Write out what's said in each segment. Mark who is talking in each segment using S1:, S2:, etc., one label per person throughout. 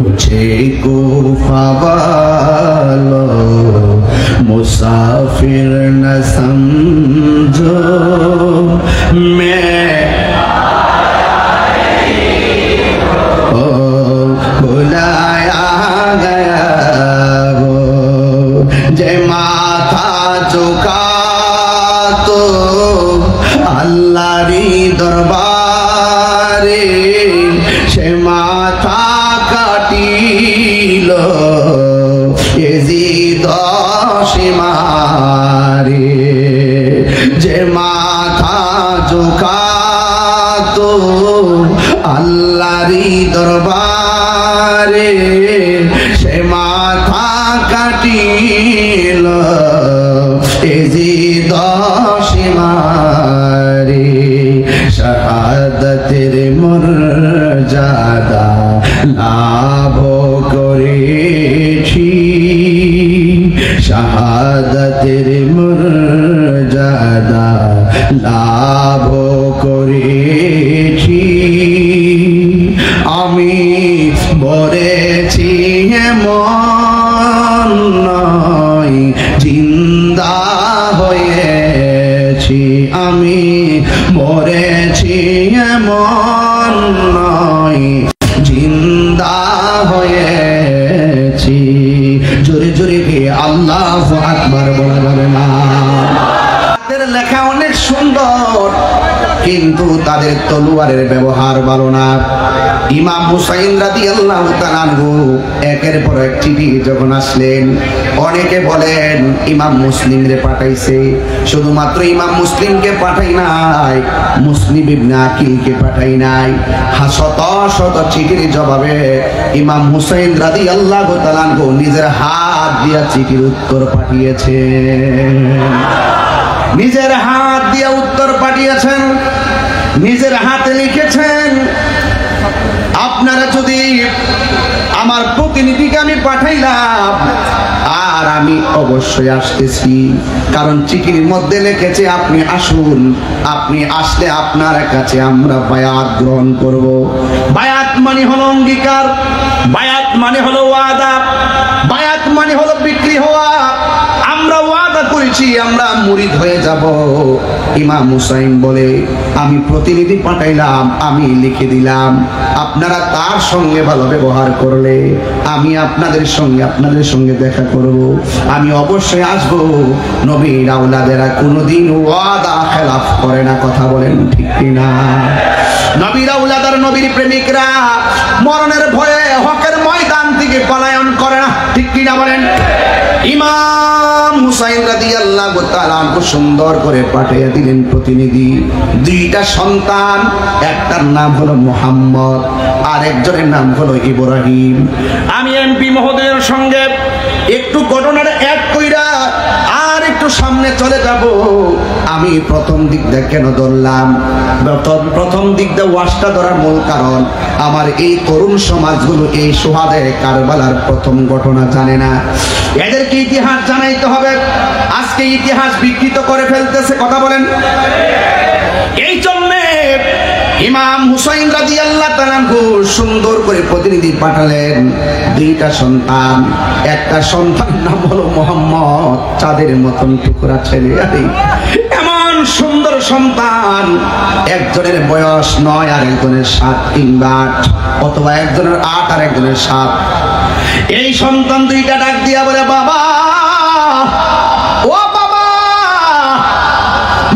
S1: मुझको ख्वाबालो मुसाफिर न समझो मैं बुलाया गया हो जय माथा झुका तो अल्लाहरी दरबारे से माथा काटिल यजीद शिमारे जे माथा झुका तो अल्लाहरी दरबारे से माथा काटिल यजीद शिमारे शहादतेर मर्यादा लाभ करेছি শাহাদাতের মর্যাদা লাভ করেছি আমি মরেছি এমন নয় জিন্দা হয়েছি আমি মরেছি এমন নয় জিন্দা হয়েছি জোরে জোরে কে আল্লাহু আকবার বলা যাবে না তাদের লেখা অনেক সুন্দর কিন্তু তাদের তলোয়ারের ব্যবহার ভালো না ইমাম হুসাইন রাদিয়াল্লাহু তাআলা আনহু একের পর এক চিঠি যখন আসলেন অনেকে বলেন ইমাম মুসলিমরে পাঠাইছে শুধুমাত্র ইমাম মুসলিমকে পাঠাই নাই মুসলিম ইবনে আকিলকে পাঠাই নাই শত শত চিঠির জবাবে ইমাম হুসাইন রাদিয়াল্লাহু তাআলা আনহু নিজের হাত দিয়ে চিঠির উত্তর পাঠিয়েছেন নিজের হাত দিয়ে উত্তর পাঠিয়েছেন নিজের হাতে লিখেছেন আপনারা যদি আমার প্রতিনিধিকে আমি পাঠাইলাম আর আমি অবশ্যই আসতেছি কারণ চিঠির মধ্যে লিখেছে আপনি আসুন আপনি আসলে আপনার কাছে আমরা বায়াত গ্রহণ করব বায়াত মানে হলো অঙ্গীকার বায়াত মানে হলো ওয়াদা বায়াত মানে হলো বিক্রি হওয়া আমরা ওয়াদা করেছি আমরা মুরিদ হয়ে যাব ইমাম হুসাইন বলে আমি প্রতিনিধি পাঠাইলাম আমি লিখে দিলাম আপনারা তার সঙ্গে ভালো ব্যবহার করলে আমি আপনাদের সঙ্গে দেখা করব আমি অবশ্যই আসব নবীর আওলাদেরা কোনোদিন ওয়াদা খেলাফ করে না কথা বলেন ঠিক কিনা নবীর আওলাদার নবীর প্রেমিকরা মরণের ভয়ে হকের ময়দান থেকে পলায়ন করে না ঠিক কিনা বলেন ইমাম হুসাইন রাদিয়াল্লাহু তাআলা সুন্দর করে পাঠিয়ে দিলেন প্রতিনিধি দুইটা সন্তান একটার নাম হলো মুহাম্মদ আর একজনের নাম হলো ইব্রাহিম আমি এমপি মহোদয়ের সঙ্গে একটু ঘটনাটা এক কইরা আর একটু সামনে চলে যাব আমি প্রথম দিকটা কেন ধরলাম প্রথম দিকটা ওয়াজটা ধরার মূল কারণ আমার এই তরুণ সমাজগুলো এই সুহাদে কারবালার প্রথম ঘটনা জানে না এদেরকে ইতিহাস জানাইতে হবে আজকে ইতিহাস বিকৃত করে ফেলতেছে কথা বলেন এই জন্য ইমাম হুসাইন রাদিয়াল্লাহু তাআলা সুন্দর করে প্রতিনিধি পাঠালেন দুইটা সন্তান একটা সন্তান নাম হলো মুহাম্মদ চাঁদের মতন টুকরা ছেলে এমন সুন্দর সন্তান একজনের বয়স 9 আর একজনের 7 কিংবা 8 অথবা একজনের 8 আর একজনের 7 এই সন্তান দুইটা ডাক দিয়া বলে বাবা ও বাবা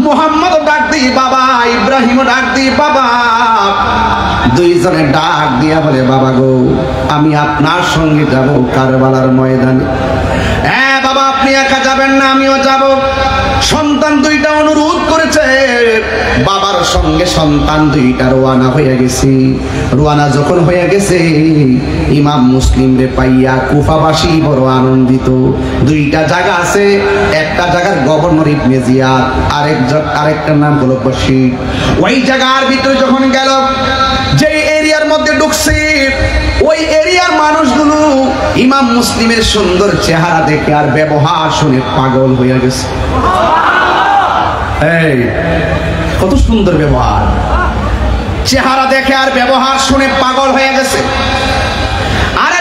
S1: মুহাম্মদ ডাক দি বাবা ইব্রাহিম ডাক দি বাবা দুইজনে ডাক দিয়া বলে বাবা গো আমি আপনার সঙ্গে যাব কারবালার ময়দানে হ্যাঁ বাবা আপনি একা যাবেন না আমিও যাব সন্তান দুইটা অনুরোধ করেছে বাবার সঙ্গে সন্তান দুইটা রওনা হয়ে গেছে রওনা যখন হয়ে গেছে ইমাম মুসলিম রে পাইয়া কুফাবাসী বড় আনন্দিত দুইটা জায়গা আছে একটা জায়গার গভর্নর ইবনে জিয়াদ আরেকটার নাম হলো বশির ওই জায়গার ভিতরে যখন গেল যে এরিয়ার মধ্যে ঢুকছে ওই এরিয়ার মানুষগুলো ইমাম মুসলিমের সুন্দর চেহারা দেখে আর ব্যবহার শুনে পাগল হয়ে গেছে এই কত সুন্দর ব্যবহার চেহারা দেখে আর ব্যবহার শুনে পাগল হয়ে গেছে আরে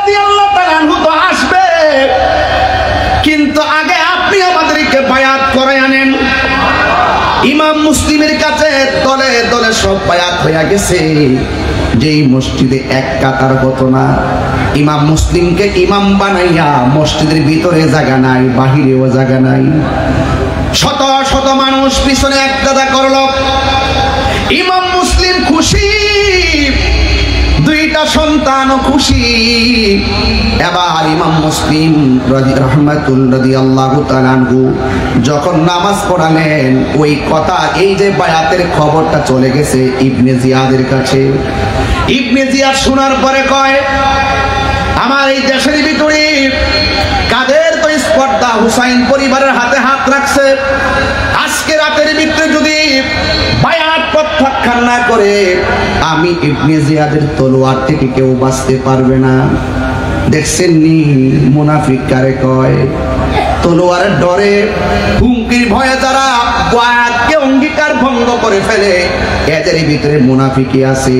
S1: রাদিয়াল্লাহু তাআলা আনহু তো আসবে, কিন্তু আগে আপনি আমাদেরকে বায়াত করে আনেন। ইমাম মুসলিমের কাছে দলে দলে সব বায়াত হয়ে গেছে। যেই মসজিদে এক কাতার হতো না, ইমাম মুসলিমকে ইমাম বানাইয়া মসজিদের ভিতরে জায়গা নাই, বাহিরেও জায়গা নাই। শত শত মানুষ পিছনে এক কাতা করলো। ইমাম মুসলিম খুশি, দুইটা সন্তানও খুশি। এবার ইমাম মুসলিম রাদিয়াল্লাহু তাআলা আনহু যখন নামাজ পড়ালেন, ওই কথা, এই যে বায়াতের খবরটা চলে গেছে ইবনে জিয়াদের কাছে। ইবনে জিয়াদ শোনার পরে কয়, আমার এই দেশের ভিতরে কাদের তো স্পর্ধা, হুসাইন পরিবারের হাতে হাত রাখছে। আজকে রাতের ভিতরে যদি বায়াত প্রত্যাখ্যান না করে, আমি ইবনে জিয়াদের তলোয়ার থেকে কেউ বাঁচতে পারবে না। দেখছেন নি মুনাফিক কারে কয়? তলোয়ারের ডরে, হুমকির ভয়ে যারা বায়াতকে অঙ্গীকার ভঙ্গ করে ফেলে, এদের ভিতরে মুনাফিকি আছে।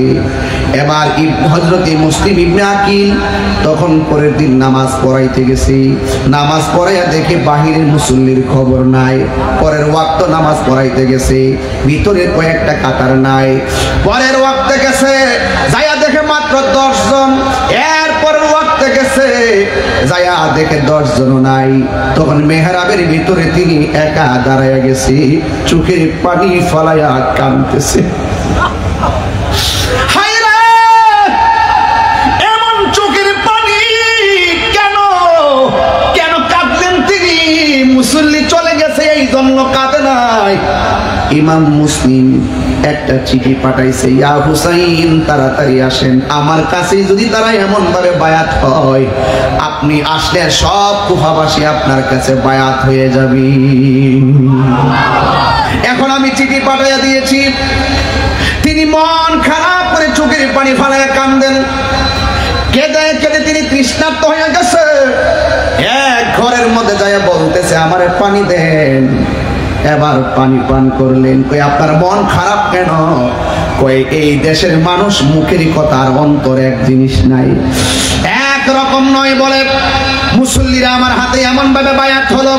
S1: এবার হযরতে মুসলিম ইবনে আকিল তখন পরের দিন নামাজ পড়াইতে গেছে। নামাজ পড়াইয়া দেখে বাহিরের মুসল্লির খবর নাই। পরের ওয়াক্ত নামাজ পড়াইতে গেছে, ভিতরে কয়েকটা কাতার নাই। পরের ওয়াক্তে গেছে, যাইয়া দেখে মাত্র 10 জন। এরপরের ওয়াক্তে গেছে, যাইয়া দেখে 10 জন নাই। তখন মেহরাবের ভিতরে তিনি একা দাঁড়াইয়া গেছে, চোখের পানি ফলাইয়া কাঁদতেছে। এমন চোখের পানি কেন কেন কাঁদলেন তিনি? মুসল্লি চলে গেছে এই জন্য কাঁদে নাই। ইমাম মুসলিম একটা চিঠি পাঠাইছে, ইয়া হুসাইন তাড়াতাড়ি আসেন, আমার কাছে যদি তারা এমন ভাবে বায়াত হয়, আপনি আসলে সব কুফাবাসী আপনার কাছে বায়াত হয়ে যাবে। এখন আমি চিঠি পাঠাইয়া দিয়েছি। তিনি মন খারাপ করে চোখের পানি ফালাইয়া কান্দেন। কেঁদে কেঁদে তিনি তৃষ্ণার্ত হয়ে গেছে। এক ঘরের মধ্যে যাইয়া বলতেছে, আমারে পানি দেন। এবার পানি পান করলেন। কই আপনার মন খারাপ কেন? কই এই দেশের মানুষ মুখেরই কথা, আর অন্তরে এক জিনিস নাই, এক রকম নয়। বলে মুসল্লিরা আমার হাতে এমন ভাবে বায়াত হলো,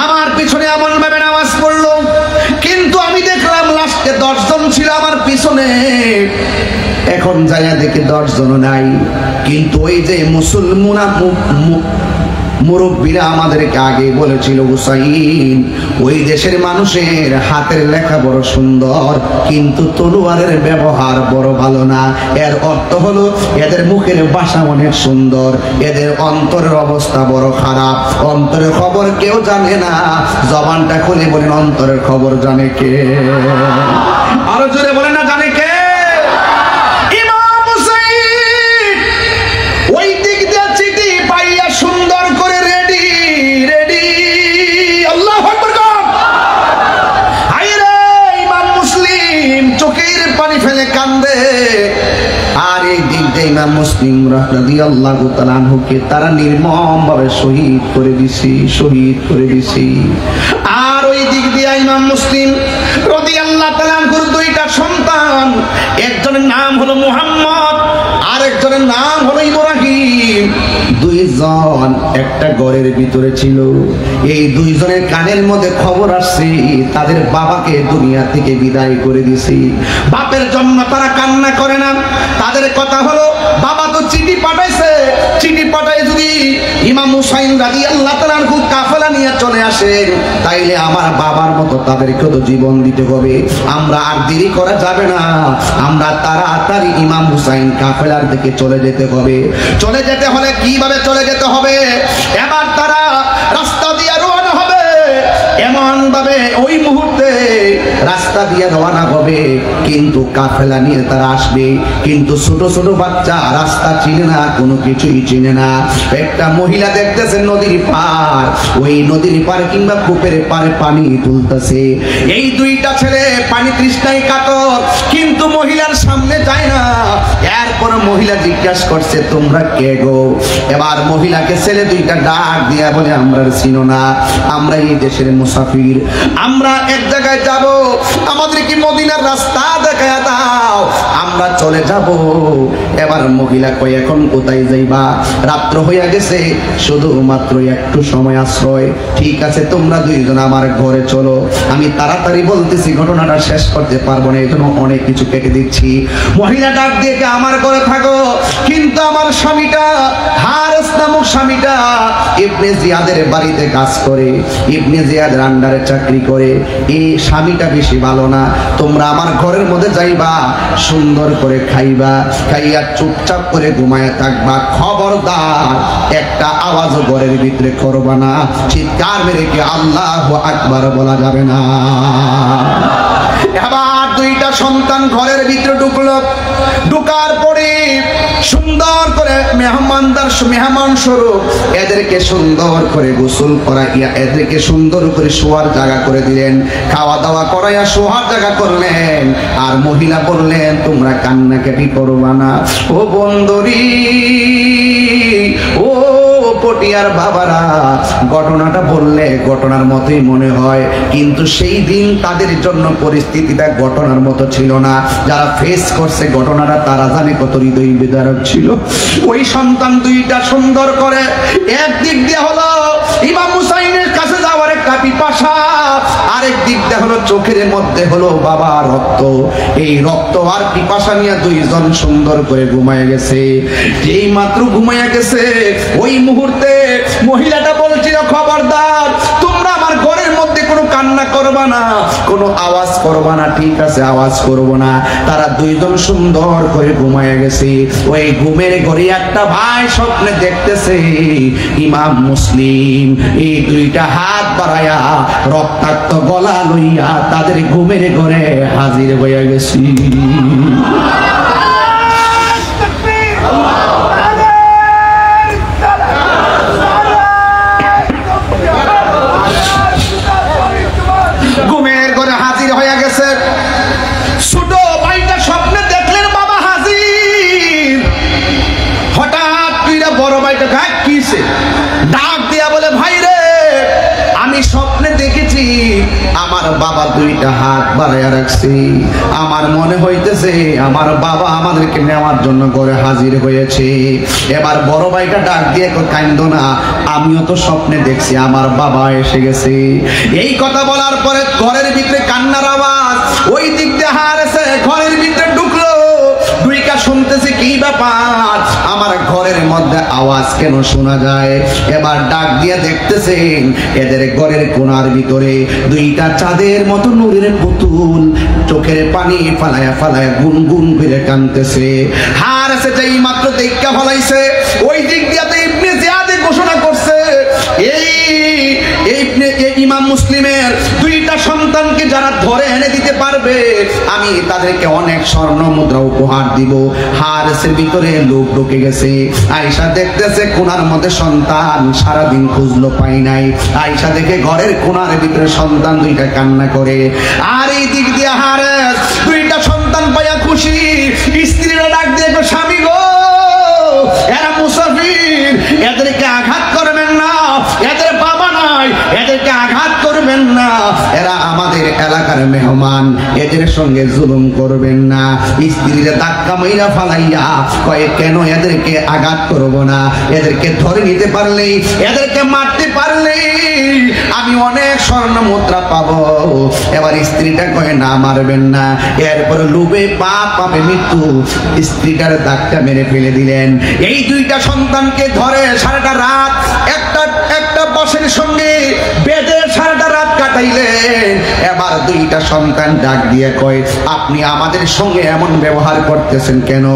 S1: আমার পিছনে এমন ভাবে নামাজ পড়লো, কিন্তু আমি দেখলাম লাস্টে 10 জন ছিল আমার পিছনে। এখন যাইয়া দেখে 10 জন নাই। কিন্তু ওই যে মুরব্বীরা আমাদেরকে আগে বলেছিল, হুসাইন ওই দেশের মানুষের হাতের লেখা বড় সুন্দর, কিন্তু তলোয়ারের ব্যবহার বড় ভালো না। এর অর্থ হলো এদের মুখের ভাষা অনেক সুন্দর, এদের অন্তরের অবস্থা বড় খারাপ। অন্তরের খবর কেউ জানে না। জবানটা খুলে বলেন, অন্তরের খবর জানে কে? আরো জোরে বলেন না, জানে কে? আর এই দিক দিয়ে ইমাম মুসলিম রাদিয়াল্লাহু তাআলা আনহুকে তারা নির্মম ভাবে শহীদ করে দিছি। আর ওই দিক দিয়ে ইমাম মুসলিম রাদিয়াল্লাহু তাআলা আনহুর দুইটা সন্তান, একজনের নাম হলো মুহাম্মদ, আর একজনের নাম হলো ইব্রাহিম। দুইজন একটা ঘরের ভিতরে ছিল। এই দুইজনের কানের মধ্যে খবর আসছে তাদের বাবাকে দুনিয়া থেকে বিদায় করে দিয়েছে। বাপের জন্য তারা কান্না করে না। তাদের কথা হলো, বাবা তো চিঠি পাঠাইছে, চিঠি পাঠায় যদি ইমাম হুসাইন রাদিয়াল্লাহু তাআলা আনহু কাফেলা নিয়ে চলে আসে, তাইলে আমার বাবার মতো তাদেরকে তো জীবন দিতে হবে। আমরা আর দেরি করা যাবে না, আমরা তাড়াতাড়ি ইমাম হুসাইন কাফেলার দিকে চলে যেতে হবে। চলে যেতে হলে কিভাবে চলে যেতে হবে? এবার তারা রাস্তা দিয়ে রওনা হবে। এমন ভাবে ওই মুহূর্তে রাস্তা দিয়ে রওনা হবে, কিন্তু কাফেলা নিয়ে তারা আসবে। কিন্তু ছোট ছোট বাচ্চা রাস্তা চিনে না, কোনো কিছুই চিনে না। একটা মহিলা দেখতেছে নদীর পার, ওই নদীর পার কিংবা কূপের পারে পানি তুলতেছে। এই দুইটা ছেলে পানি তৃষ্ণায় কাতর, কিন্তু মহিলার সামনে যায় না। এরপর মহিলা জিজ্ঞাসা করছে, তোমরা কে গো? এবার মহিলাকে ছেলে দুইটা ডাক দিয়া বলে, আমরা চিনো না, আমরা এই দেশের মুসাফির, আমরা এক জায়গায় যাব, আমাদের কি মদিনার রাস্তা দেখায়া দাও। আমরা আমরা চলে যাব। এবার মহিলা কয় এখন কোথায় যাইবা? রাত্র হইয়া গেছে, শুধুমাত্র একটু সময় আশ্রয়। ঠিক আছে, তোমরা দুইজন আমার ঘরে চলো। আমি তাড়াতাড়ি বলতেছি, ঘটনাটা শেষ করতে পারবো না, এই জন্য অনেক কিছু কেটে দিচ্ছি। মহিলা ডাক দিয়ে আমার ঘরে থাকো, কিন্তু আমার স্বামীটা হারেস নামক স্বামীটা ইবনে জিয়াদের বাড়িতে কাজ করে, ইবনে জিয়াদের আন্ডারে চাকরি করে। এই স্বামীটা বেশি ভালো না, তোমরা আমার ঘরের মধ্যে যাইবা, সুন্দর করে খাইবা, খাইয়া চুপচাপ করে ঘুমায়া থাকবা। খবরদার একটা আওয়াজও ঘরের ভিতরে করবা না, চিৎকার মেরে কি আল্লাহু আকবার বলা যাবে না। এবার দুইটা সন্তান ঘরের ভিতরে ঢুকলো। ঢুকার পরে সুন্দর করে মেহমান স্বরূপ এদেরকে সুন্দর করে গোসল করাইয়া এদেরকে সুন্দর করে শোয়ার জায়গা করে দিলেন, খাওয়া দাওয়া করাইয়া শোয়ার জায়গা করলেন। আর মহিলা বললেন, তোমরা কান্নাকাটি করবা না। ও বন্দরী, ও পটিয়ার বাবারা, ঘটনাটা বললে ঘটনার মতোই মনে হয়, কিন্তু সেই দিন তাদের জন্য পরিস্থিতিটা ঘটনার মতো ছিল না। যারা ফেস করছে ঘটনাটা তারা জানে কত হৃদয় বিদারক ছিল। ওই সন্তান দুইটা সুন্দর করে একদিক দিয়ে হলো ইমাম হুসাইনের কাছে যাওয়ার একটা পিপাসা, আরেক দিক দিয়ে হলো চোখের মধ্যে হলো বাবা রক্ত। এই রক্ত আর পিপাসা নিয়ে দুইজন সুন্দর করে ঘুমায় গেছে। যেই মাত্র ঘুমায় গেছে, ওই মুহূর্তে মহিলাটা বলছিল, খবরদার তোমরা আমার ঘরের মধ্যে কোনো কান্না করবা না, কোনো আওয়াজ করবা না। ঠিক আছে, আওয়াজ করবো না। তারা দুইজন সুন্দর করে ঘুমায় গেছে। ওই ঘুমের ঘরে একটা ভাই স্বপ্নে দেখতেছে ইমাম মুসলিম এই দুইটা হাত বাড়ায়া রক্তাক্ত গলা লইয়া তাদের ঘুমের ঘরে হাজির হয়ে গেছি। ঘুমের ঘরে হাজির হয়ে গেছে। ছোট ভাইটা স্বপ্নে দেখলেন বাবা হাজির। হঠাৎ বড় ভাইটা কিসে ডাক দিয়া বলে, ভাই রে, আমি স্বপ্নে দেখেছি আমার বাবা দুইটা হাত বাড়াইয়া রাখছি। আমার মনে হইতেছে আমার বাবা আমাদেরকে নেওয়ার জন্য ঘরে হাজির হয়েছে। এবার বড় ভাইটা ডাক দিয়ে কান্দো না, আমিও তো স্বপ্নে দেখছি আমার বাবা এসে গেছে। এই কথা বলার পরে ঘরের ভিতরে কান্নার আওয়াজ। ওই দিক দিয়ে হারেছে ঘরের ভিতরে ঢুকলো, দুইটা শুনতেছে কি ব্যাপার, আমার ঘরের মধ্যে আওয়াজ কেন শোনা যায়। এবার ডাক দিয়ে দেখতেছেন এদের ঘরের কোণার ভিতরে দুইটা চাঁদের মতো নূরের পুতুল চোখের পানি ফালায়া ফালায়া গুনগুন করে কাঁদতেছে। হারেছে যেই মাত্র দেখা ফলাইছে, ওই দিক দিয়ে ইবনে জিয়াদ ঘোষণা করছে, এই ইমাম মুসলিমের দুইটা সন্তানকে যারা ধরে এনে দিতে পারবে আমি তাদেরকে অনেক স্বর্ণ মুদ্রা উপহার দিব। হারেসের ভিতরে লোক ঢুকে গেছে। আয়েশা দেখতেছে কোণার মধ্যে সন্তান, সারাদিন খুঁজলো পাই নাই। আয়েশা দেখে ঘরের কোণার ভিতরে সন্তান দুইটা কান্না করে। আর এই দিক দিয়ে হারেস দুইটা সন্তান পাইয়া খুশি। স্ত্রীরা ডাক দিয়ে, স্বামী গো, এরা মুসাফির, এদেরকে আঘাত করবেন না, এদের বাবা নাই, এদেরকে আঘাত করবেন না, এরা আমাদের এলাকার মেহমান, এদের সঙ্গে জুলুম করবেন না। স্ত্রীরা ধাক্কা মাইরা ফালাইয়া কয়ে, কেন এদেরকে আঘাত করব না, এদেরকে ধরে নিতে পারলেই, এদেরকে মারতে পারলেই আমি অনেক স্বর্ণ মুদ্রা পাবো। এবার স্ত্রীটা কয়ে, না মারবেন না। এরপরে লোভে পাপ পাবে মৃত্যু, স্ত্রীটার ধাক্কা মেরে ফেলে দিলেন। এই দুইটা সন্তানকে ধরে সারাটা রাত একটা বসের সঙ্গে বেঁধে সারাটা রাত কাটাইলেন। এবার দুইটা সন্তান ডাক দিয়ে কয়, আপনি আমাদের সঙ্গে এমন ব্যবহার করতেছেন কেন?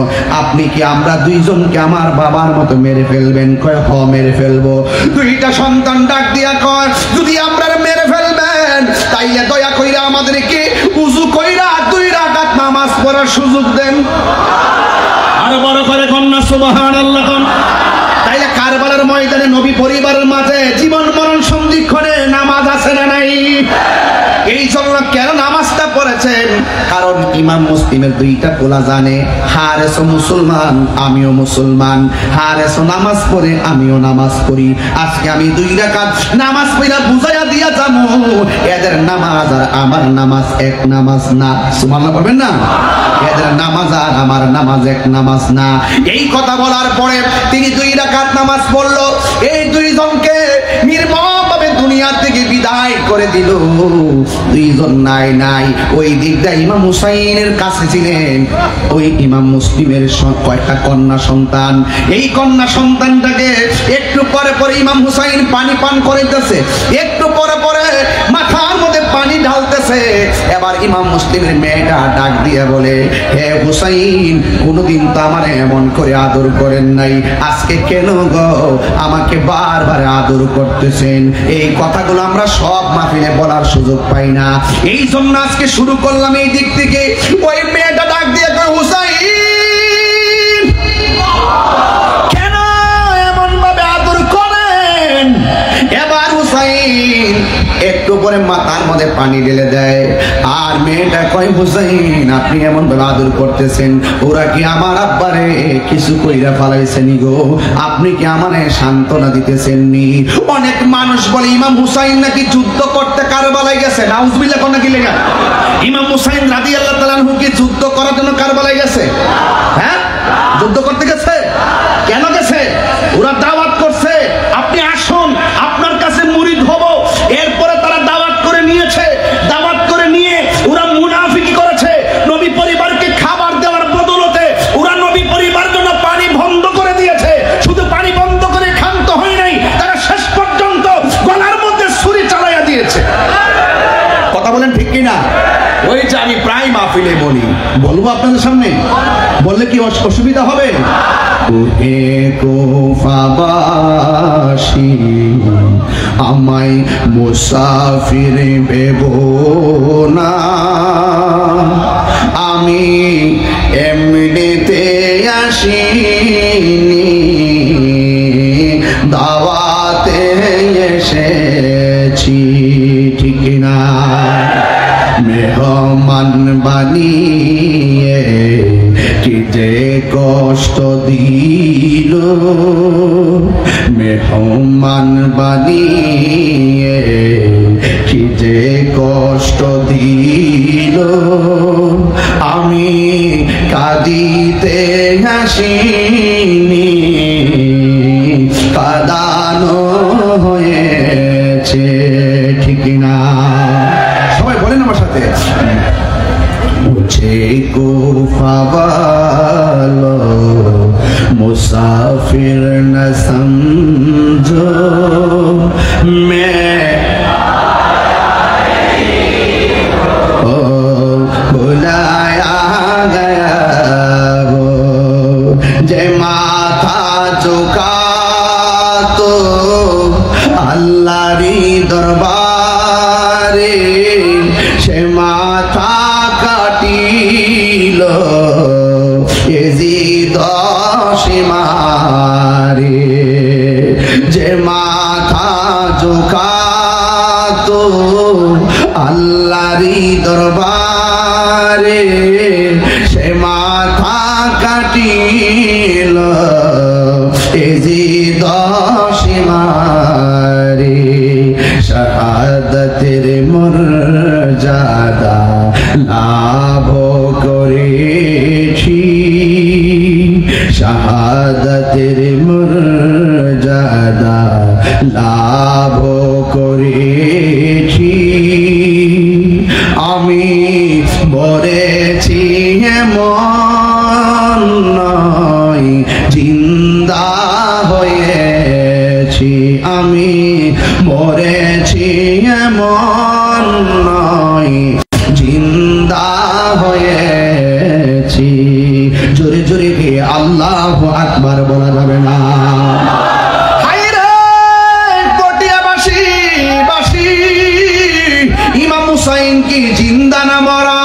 S1: আপনি কি আমরা দুইজনকে আমার বাবার মতো মেরে ফেলবেন? কয়, হ মেরে ফেলবো। দুইটা সন্তান ডাক দিয়া কয়, যদি আমরা মেরে ফেলবেন তাইলে দয়া কইরা আমাদেরকে উযু কইরা 2 রাকাত নামাজ পড়ার সুযোগ দেন। আরো বড় করে কন্যা সুবহানাল্লাহ। তাইলে কারবালার ময়দানে নবী পরিবারের মাঝে জীবন মরণ সন্ধিক্ষণে নামাজ আছে না নাই? এই জন্য কেন নামাজটা পড়েছেন? কারণ ইমাম মুসলিমের দুইটা পোলা জানে, হারেস মুসলমান, আমিও মুসলমান, হারেস নামাজ পড়ে, আমিও নামাজ পড়ি। আজকে আমি 2 রাকাত নামাজ পড়া বুঝাইয়া দিয়া যাবো, এদের নামাজ আর আমার নামাজ এক নামাজ না। সুবহানাল্লাহ বলবেন না? এদের নামাজ আর আমার নামাজ এক নামাজ না। এই কথা বলার পরে তিনি 2 রাকাত নামাজ পড়ল। এই দুইজনকে নির্মমভাবে দুনিয়া থেকে বিদায় করে দিল। দুইজন নাই ওই দিকটা ইমাম হুসাইনের কাছে ছিলেন। ওই ইমাম মুসলিমের কয়েকটা কন্যা সন্তান, এই কন্যা সন্তানটাকে একটু পরে পরে ইমাম হুসাইন পানি পান করাইতেছে, একটু পরে পরে মাথার মধ্যে পানি ঢালতেছে। এবার ইমাম মুসলিমের মেয়েটা ডাক দিয়ে বলে, হে হুসাইন, কোনোদিন তো আমার এমন করে আদর করেন নাই, আজকে কেন গো আমাকে বারবার আদর করতেছেন? এই কথাগুলো আমরা সব মাহফিলে বলার সুযোগ পাই না, এই জন্য আজকে শুরু করলাম এই দিক থেকে। ওই মেয়েটা ডাক দিয়ে কয়, হুসাইন কেন এমন ভাবে আদর করেন? এবার হুসাইন একটু পরে মাথার মধ্যে পানি ঢেলে দেয়। আর মেয়েটা কয়, হুসাইন আপনি এমন ভাবে আদর করতেছেন, ওরা কি আমার আব্বারে কিছু কইরা ফালাইছেন গো? আপনি কি আমারে সান্ত্বনা দিতেছেন নি? অনেক মানুষ বলে ইমাম হুসাইন নাকি যুদ্ধ করতে কারবালায় গেছে। নাউজুবিল্লাহ কোন নাকি লেখা? ইমাম হুসাইন রাদিয়াল্লাহু তাআলা আনহু কি যুদ্ধ করার জন্য কারবালায় গেছে? হ্যাঁ, যুদ্ধ করতে গেছে। কেন গেছে? ওরা দাওয়াত করছে, আপনি আসুন, আপনার কাছে মুরিদ হব। এরপরে তারা দাওয়াত করে নিয়েছে, দাওয়াত করে নিয়ে ওরা মুনাফিকি করেছে। নবী পরিবারকে খাবার দেওয়ার বদলতে ওরা নবী পরিবার জন্য পানি বন্ধ করে দিয়েছে। শুধু পানি বন্ধ করে ক্ষান্ত হয় নাই, তারা শেষ পর্যন্ত গলার মধ্যে ছুরি চালাইয়া দিয়েছে। কথা বলেন ঠিক কিনা? ওই যে আমি প্রায় মাহফিলে বলি, বলবো আপনাদের সামনে, বললে কি অসুবিধা হবে? কুফাবাসী আমায় মুসাফির ভেবো না, আমি এমনিতে আসিনি, দাওয়াতে এসেছি। ঠিক না? মেহমান বানিয়ে কি যে কষ্ট দিল, মেহমান বানিয়ে কি যে কষ্ট দিল, আমি কাঁদিতে হাসিনি, কাঁদানো হয়েছে। ঠিক না? সবাই বলেন আমার সাথে, मुझे कुफा वालों मुसाफिर न समझो, मैं बुलाया गया वो जे माथा झुका तो अल्लाहरी दरबारे से माथा কাটিল এজিদ সীমারে, যে মাথা ঝুঁকাতো আল্লাহরি দরবারে, সে মাথা কাটিল এজিদ সীমারে। শাহাদাতের মর্যাদা লাভ করেছি, শাহাদাতের মর্যাদা লাভ করেছি, আমি মরেছি এমন নয়, জিন্দা হয়েছি, আমি মরেছি এমন নয়, জিন্দা হয়েছি। জোরে জোরে কে আল্লাহু আকবার বলা যাবে না? ইমাম হুসাইন কি জিন্দা না মরা?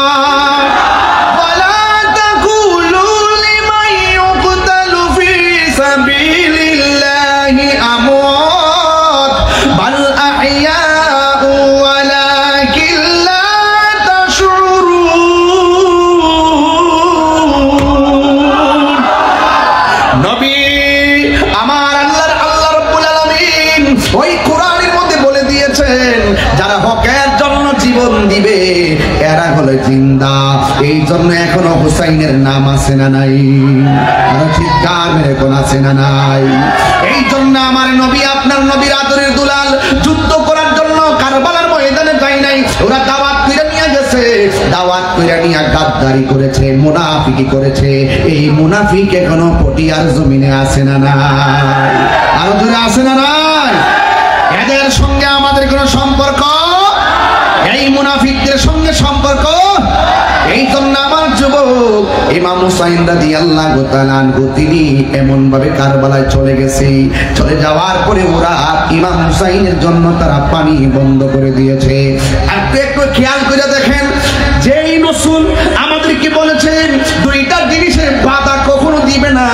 S1: নবী হুসাইনের নাম আছে না নাই? আর চিৎকার মেরে কোন আছে না নাই? এই জন্য আমার নবী, আপনার নবীর আদরের দুলাল যুদ্ধ করার জন্য কারবালার ময়দানে যায় নাই। ওরা দাওয়াত করে নিয়ে গেছে, দাওয়াত করে নিয়ে গাদ্দারি করেছে, মুনাফিকি করেছে। এই মুনাফিক এখনো পটিয়ার জমিনে আছে না নাই? আরো দূরে আছে না নাই? এদের সঙ্গে আমাদের কোনো সম্পর্ক, এই মুনাফিকদের সঙ্গে সম্পর্ক। এই জন্য আমার যুবক ইমাম হুসাইন রাদিয়াল্লাহু তাআলা আনহু তিনি এমন ভাবে কারবালায় চলে গেছে, চলে যাওয়ার পরে ওরা ইমাম হুসাইনের জন্য তারা পানি বন্ধ করে দিয়েছে। একটু একটু খেয়াল করে দেখেন, যেই রাসূল আমাদেরকে বলেছেন দুইটা জিনিসের বাধা কখনো দিবে না,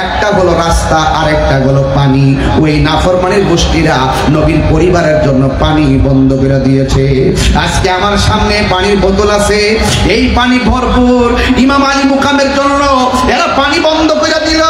S1: একটা হলো রাস্তা আর একটা হলো পানি। ওই নাফরমানের গোষ্ঠীরা নবীর পরিবারের জন্য পানি বন্ধ করে দিয়েছে। আজকে আমার সামনে পানির বোতল আছে, এই পানি ভরপুর। ইমাম আলী মুকামের জন্য এরা পানি বন্ধ করে দিল।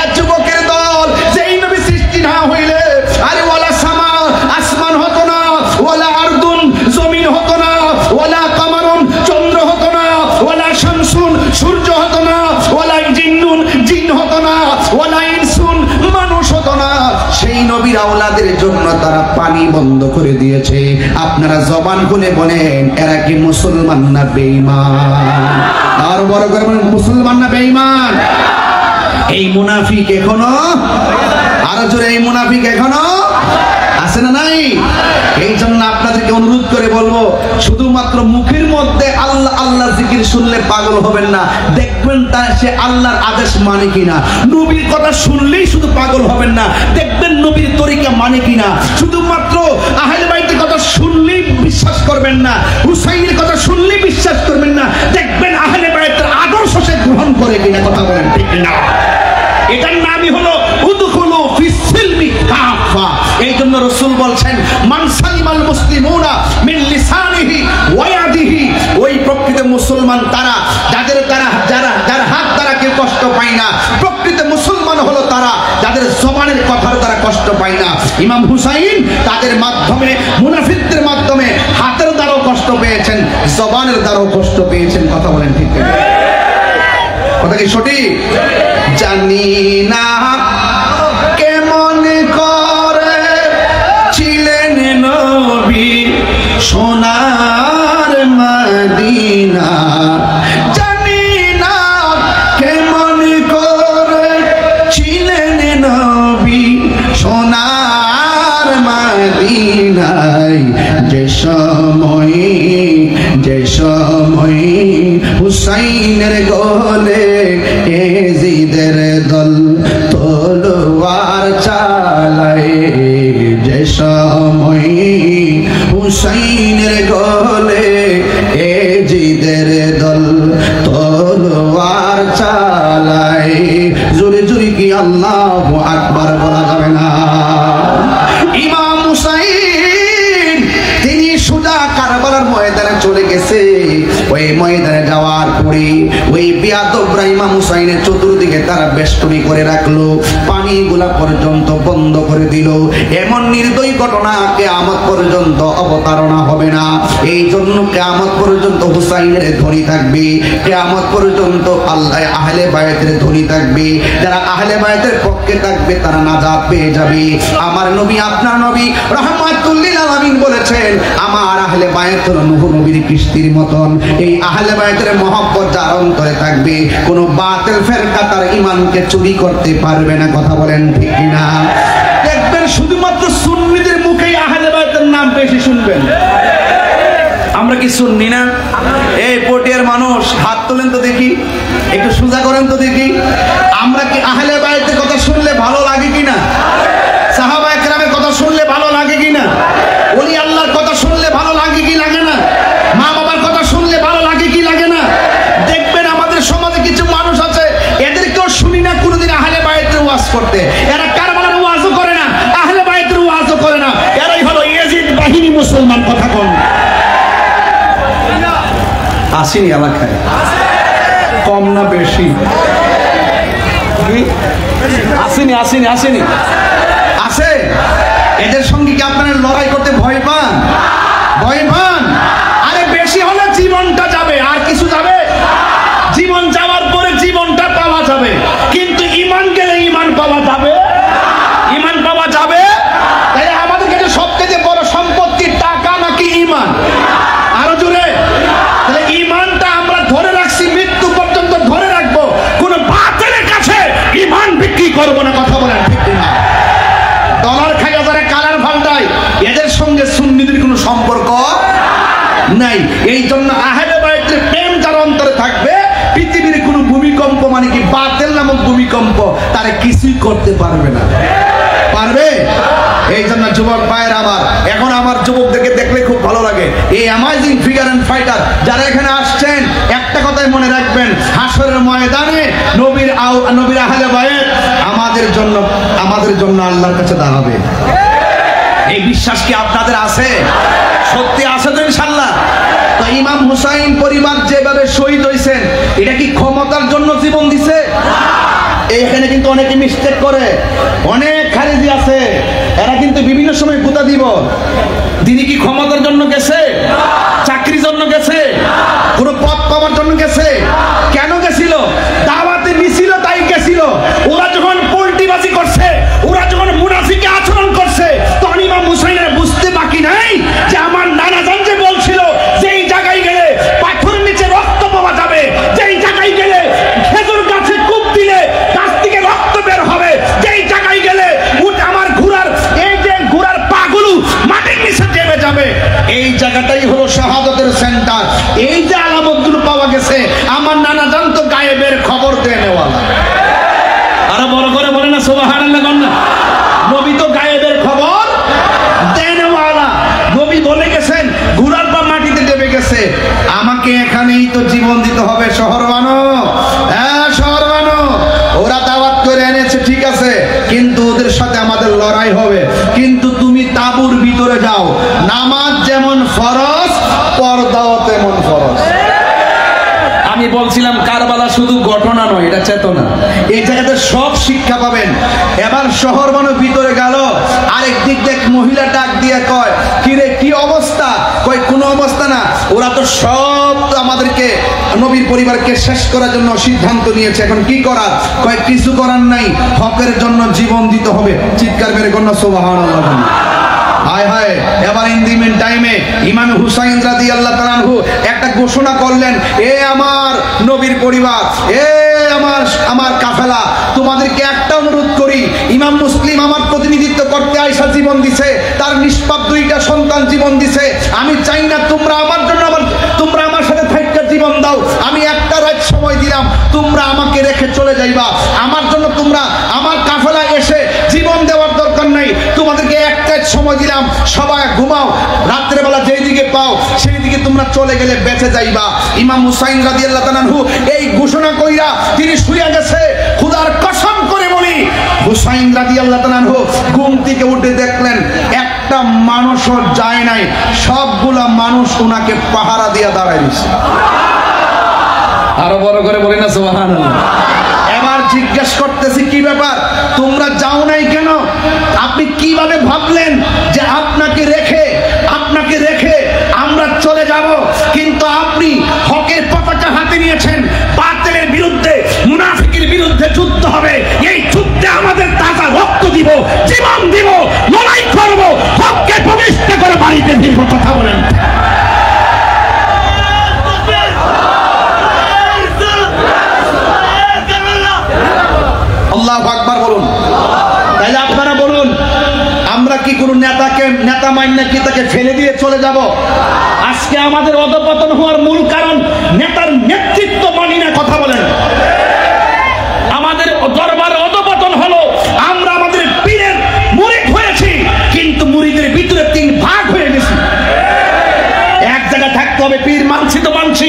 S1: এক যুবকের দল, যেই নবী সৃষ্টি না হইলে আরে ওয়ালা সামা আসমান হতো না, ওয়ালা আরদুন জমিন হতো না, ওয়ালা কামারুন চন্দ্র হতো না, ওয়ালা শামসুন সূর্য হতো না, ওয়ালা জিন্নুন জিন হতো না, ওয়ালা ইনসুন মানুষ হতো না। সেই নবীর আওলাদের জন্য তারা পানি বন্ধ করে দিয়েছে। আপনারা জবান খুলে বলেন, এরা কি মুসলমান না বেঈমান? আর বড় করে বলেন, মুসলমান না বেঈমান? এই মুনাফিক এখনো, আরো জোরে, এই মুনাফিক এখনো আছে না নাই? এই জন্য আপনাদেরকে অনুরোধ করে বলবো, শুধুমাত্র মুখের মধ্যে আল্লাহ আল্লাহ জিকির শুনলে পাগল হবেন না। দেখবেন তা সে আল্লাহর আদেশ মানে কিনা। নবীর কথা শুনলেই শুধু পাগল হবেন না, দেখবেন নবীর তরিকা মানে কিনা। শুধুমাত্র আহলে বাইতের কথা শুনলেই বিশ্বাস করবেন না, হুসাইনের কথা শুনলেই বিশ্বাস করবেন না, দেখবেন আহলে বাইতের আদর্শ সে গ্রহণ করে কিনা। কথা বলেন ঠিক না? এটার নামই হলো উদখুলু ফিস সিলমি কাফা। এই জন্য রাসূল বলছেন, মান সালিমাল মুসলিমুনা মিন লিসানিহি ওয়া ইয়াদিহি। ওই প্রকৃত মুসলমান তারা যার হাত দ্বারা কেউ কষ্ট পায় না। প্রকৃত মুসলমান হলো তারা যাদের জবানের কথার দ্বারা কষ্ট পায় না। ইমাম হুসাইন তাদের মাধ্যমে, মুনাফিকদের মাধ্যমে হাতের দ্বারাও কষ্ট পেয়েছেন, জবানের দ্বারাও কষ্ট পেয়েছেন। কথা বলেন ঠিক না? কথা কি সঠিক? জানি না কেমন করে ছিলেন নবী সোনার মদিনা, জানি না কেমন করে ছিলেন নবী সোনার মদিনায়। যে সময় হুসাইনের গলে এজিদের দল তলোয়ার চালায়, যে সময় হুসাইনের গলে এজিদের দল তলোয়ার চালায়। জোরে জোরে কি আল্লাহু আকবার বলা যাবে না? ইমাম হুসাইন তিনি সোজা কারবালার ময়দানে চলে গেছে। ওই ময়দানে যাওয়ার পরে ওই বিয়াদবরা ইমাম হুসাইনের চতুর্দিকে তারা বেষ্টনী করে রাখলো, পানিগুলা পর্যন্ত বন্ধ করে দিল। এমন নির্দয় ঘটনা কিয়ামত পর্যন্ত অবতারণা হবে না। এই জন্য কিয়ামত পর্যন্ত হুসাইনের ধ্বনি থাকবে, কিয়ামত পর্যন্ত আল্লাহ আহলে বায়তের ধ্বনি থাকবে। যারা আহলে বায়তের পক্ষে থাকবে তারা নাজাত পেয়ে যাবে। আমার নবী, আপনার নবী রাহমাতুল লিল আলামিন বলেছেন, আমার আহলে বায়ত হলো নূহ নবীর কিস্তির মতন। এই আহলে বায়তের মহব্বত যার অন্তরে থাকবে, কোনো বাতিল ফেরকা তার ঈমানকে চুরি করতে পারবে না। কথা বলেন ঠিক কিনা? দেখবেন শুধুমাত্র সুন্নিদের মুখেই আহলে বায়তের নাম বেশি শুনবেন। আমরা কি সুন্নি না? এই পটিয়ার মানুষ হাত তোলেন তো দেখি, একটু সোজা করেন তো দেখি। আমরা কি আহলে বায়তের কথা শুনলে ভালো লাগে কিনা? সাহাবায়ে কেরামের কথা শুনলে ভালো লাগে কিনা? ওলি আল্লাহর কথা শুনলে ভালো লাগে কি লাগে না? মা বাবার কথা শুনলে ভালো লাগে কি লাগে না? দেখবেন আমাদের সমাজে কিছু মানুষ আছে, এদেরকেও শুনি না কোনোদিন আহলে বায়তের ওয়াজ করতে। এরা কারবালার ওয়াজও করে না, আহলে বায়তের ওয়াজও করে না। এরাই হলো ইয়াজিদ বাহিনী মুসলমান। কথা কোন আসেনি এলাকায়? কম না বেশি? আসেনি আসেনি আসেনি আছে। এদের সঙ্গে কি আপনারা লড়াই করতে ভয় পান? ভয় পান? আরে বেশি হলে জীবনটা যাবে, আর কিছু যাবে? জীবন নাই। এই জন্য আহলে বায়তের প্রেম যার অন্তরে থাকবে, পৃথিবীর কোনো ভূমিকম্প মানে কি বাতিল নামক ভূমিকম্প তারে কিছুই করতে পারবে না। পারবে? এই জন্য যুবক ভাইয়ের আমার, এখন আমার যুবকদেরকে দেখলে খুব ভালো লাগে। এই অ্যামাজিং ফিগার এন্ড ফাইটার যারা এখানে আসছেন, একটা কথাই মনে রাখবেন, হাসরের ময়দানে নবীর আহলে বায়ত আমাদের জন্য আল্লাহর কাছে দাঁড়াবে। এই বিশ্বাস কি আপনাদের আছে? সত্যি আছে তো ইনশাআল্লাহ? তো ইমাম হুসাইন পরিবার যেভাবে শহীদ হয়েছেন, এটা কি ক্ষমতার জন্য জীবন দিছে? এখানে কিন্তু অনেকে মিস্টেক করে, অনেক খারিজি আছে, এরা কিন্তু বিভিন্ন সময় গুতা দিব। তিনি কি ক্ষমতার জন্য গেছে? চাকরির জন্য গেছে? কোন পদ পাওয়ার জন্য গেছে? কেন গেছিল? দাওয়াতে মিছিল তাই গেছিল। ওরা যখন পোল্টিবাজি করছে, ওরা যখন মুনাফিকে আচরণ করছে, তখন ইমাম হুসাইনের বুঝতে বাকি নাই যে আমার নানা জান যে বলছিল যে এই জায়গায় গেলে পাথরের নিচে রক্ত পাওয়া যাবে, যেই জায়গায় গেলে খেজুর গাছে কূপ দিলে গাছ থেকে রক্ত বের হবে, যেই জায়গায় গেলে আমার ঘোড়ার এই যে ঘোড়ার পাগুলো মাটির নিচে দেবে যাবে, এই জায়গাটাই হলো শাহাদাতের সেন্টার। এই যে আলামতগুলো পাওয়া গেছে, আমার নানা জান তো গায়েবের খবর দিয়ে নেওয়ালা। আরো বড় করে বলে না সুবহানাল্লাহ। নবী তো গায়েবের খবর দেনওয়ালা। নবী বলে গেছেন ঘোড়ার পা মাটিতে দেবে গেছে, আমাকে এখানেই তো জীবন দিতে হবে। শহর বানো, হ্যাঁ শহর বানো। ওরা দাওয়াত করে এনেছে ঠিক আছে, কিন্তু ওদের সাথে আমাদের লড়াই হবে। কিন্তু তুমি তাঁবুর ভিতরে যাও, নামাজ যেমন ফরজ, পর্দাও তেমন ফরজ। আমি বলছিলাম কারবালা শুধু ঘটনা নয়, এটা চেতনা। এই জায়গাতে সব শিক্ষা পাবেন। এবার শহর বানো ভিতরে গেল, আরেক দিক দেখ মহিলা ডাক দিয়ে কয়, কিরে কি অবস্থা? কয় কোনো অবস্থা না, ওরা তো সব আমাদেরকে নবীর পরিবারকে শেষ করার জন্য সিদ্ধান্ত নিয়েছে, এখন কি করার? কয় কিছু করার নাই, হকের জন্য জীবন দিতে হবে। চিৎকার মেরে কন্যা সুবহানাল্লাহ। হায় হায়। এবার ইন দি মিন টাইমে ইমাম হুসাইন রাদিয়াল্লাহু তাআলা আনহু একটা ঘোষণা করলেন, এ আমার নবীর পরিবার, এ আমার কাফেলা, তোমাদেরকে একটা অনুরোধ করি। ইমাম মুসলিম আমার প্রতিনিধিত্ব করতে আইসা জীবন দিছে, তার নিষ্পাপ দুইটা সন্তান জীবন দিছে। আমি চাই না তোমরা আমার জন্য তোমরা আমার সাথে থাইকা জীবন দাও। আমি একটা রাত সময় দিলাম, তোমরা আমাকে রেখে চলে যাইবা। আমার জন্য তোমরা আমার কাফেলা এসে জীবন দেওয়ার দরকার নাই, তোমাদেরকে একটা সময় দিলাম, সবাই ঘুমাও, রাত্রে বেলা যেই দিকে পাও সেই দিকে তোমরা চলে গেলে বেঁচে যাইবা। ইমাম হুসাইন রাদিয়াল্লাহু তাআলা আনহু এই ঘোষণা কইরা তিনি শুয়ে গেছে। খোদার কসম করে বলি, হুসাইন রাদিয়াল্লাহু তাআলা আনহু ঘুম থেকে উঠে দেখলেন একটা মানুষও যায় নাই, সবগুলা মানুষ ওনাকে পাহারা দিয়ে দাঁড়ায় দিয়েছে। আরো বড় করে বলি না সুবহানাল্লাহ। এবার জিজ্ঞেস করতেছি, কি ব্যাপার তোমরা যাও নাই কেন? আপনি কিভাবে ভাবলেন যে আপনাকে রেখে আমরা চলে যাব? কিন্তু আপনি হকের পতাকা হাতে নিয়েছেন, বাতিলের বিরুদ্ধে, মুনাফিকের বিরুদ্ধে যুদ্ধ হবে। এই যুদ্ধে আমাদের তাজা রক্ত দিব, জীবন দিব, লড়াই করব, হককে প্রতিষ্ঠা করে বাড়িতে দিব। কথা বলেন। আল্লাহু আকবার বলুন। তাইলে আপনারা বলুন, আমরা কি কোনো নেতা মাইন্না কি তাকে ফেলে দিয়ে চলে যাব? আজকে আমাদের অধঃপতন হওয়ার মূল কারণ নেতার নেতৃত্ব মানি না। কথা বলেন। আমাদের দরবার অধঃপতন হলো আমরা আমাদের পীরের মুরিদ হয়েছি, কিন্তু মুরিদের ভিতরে তিন ভাগ হয়ে গেছে। এক জায়গায় থাকতে হবে, পীর মানছি তো মানছি,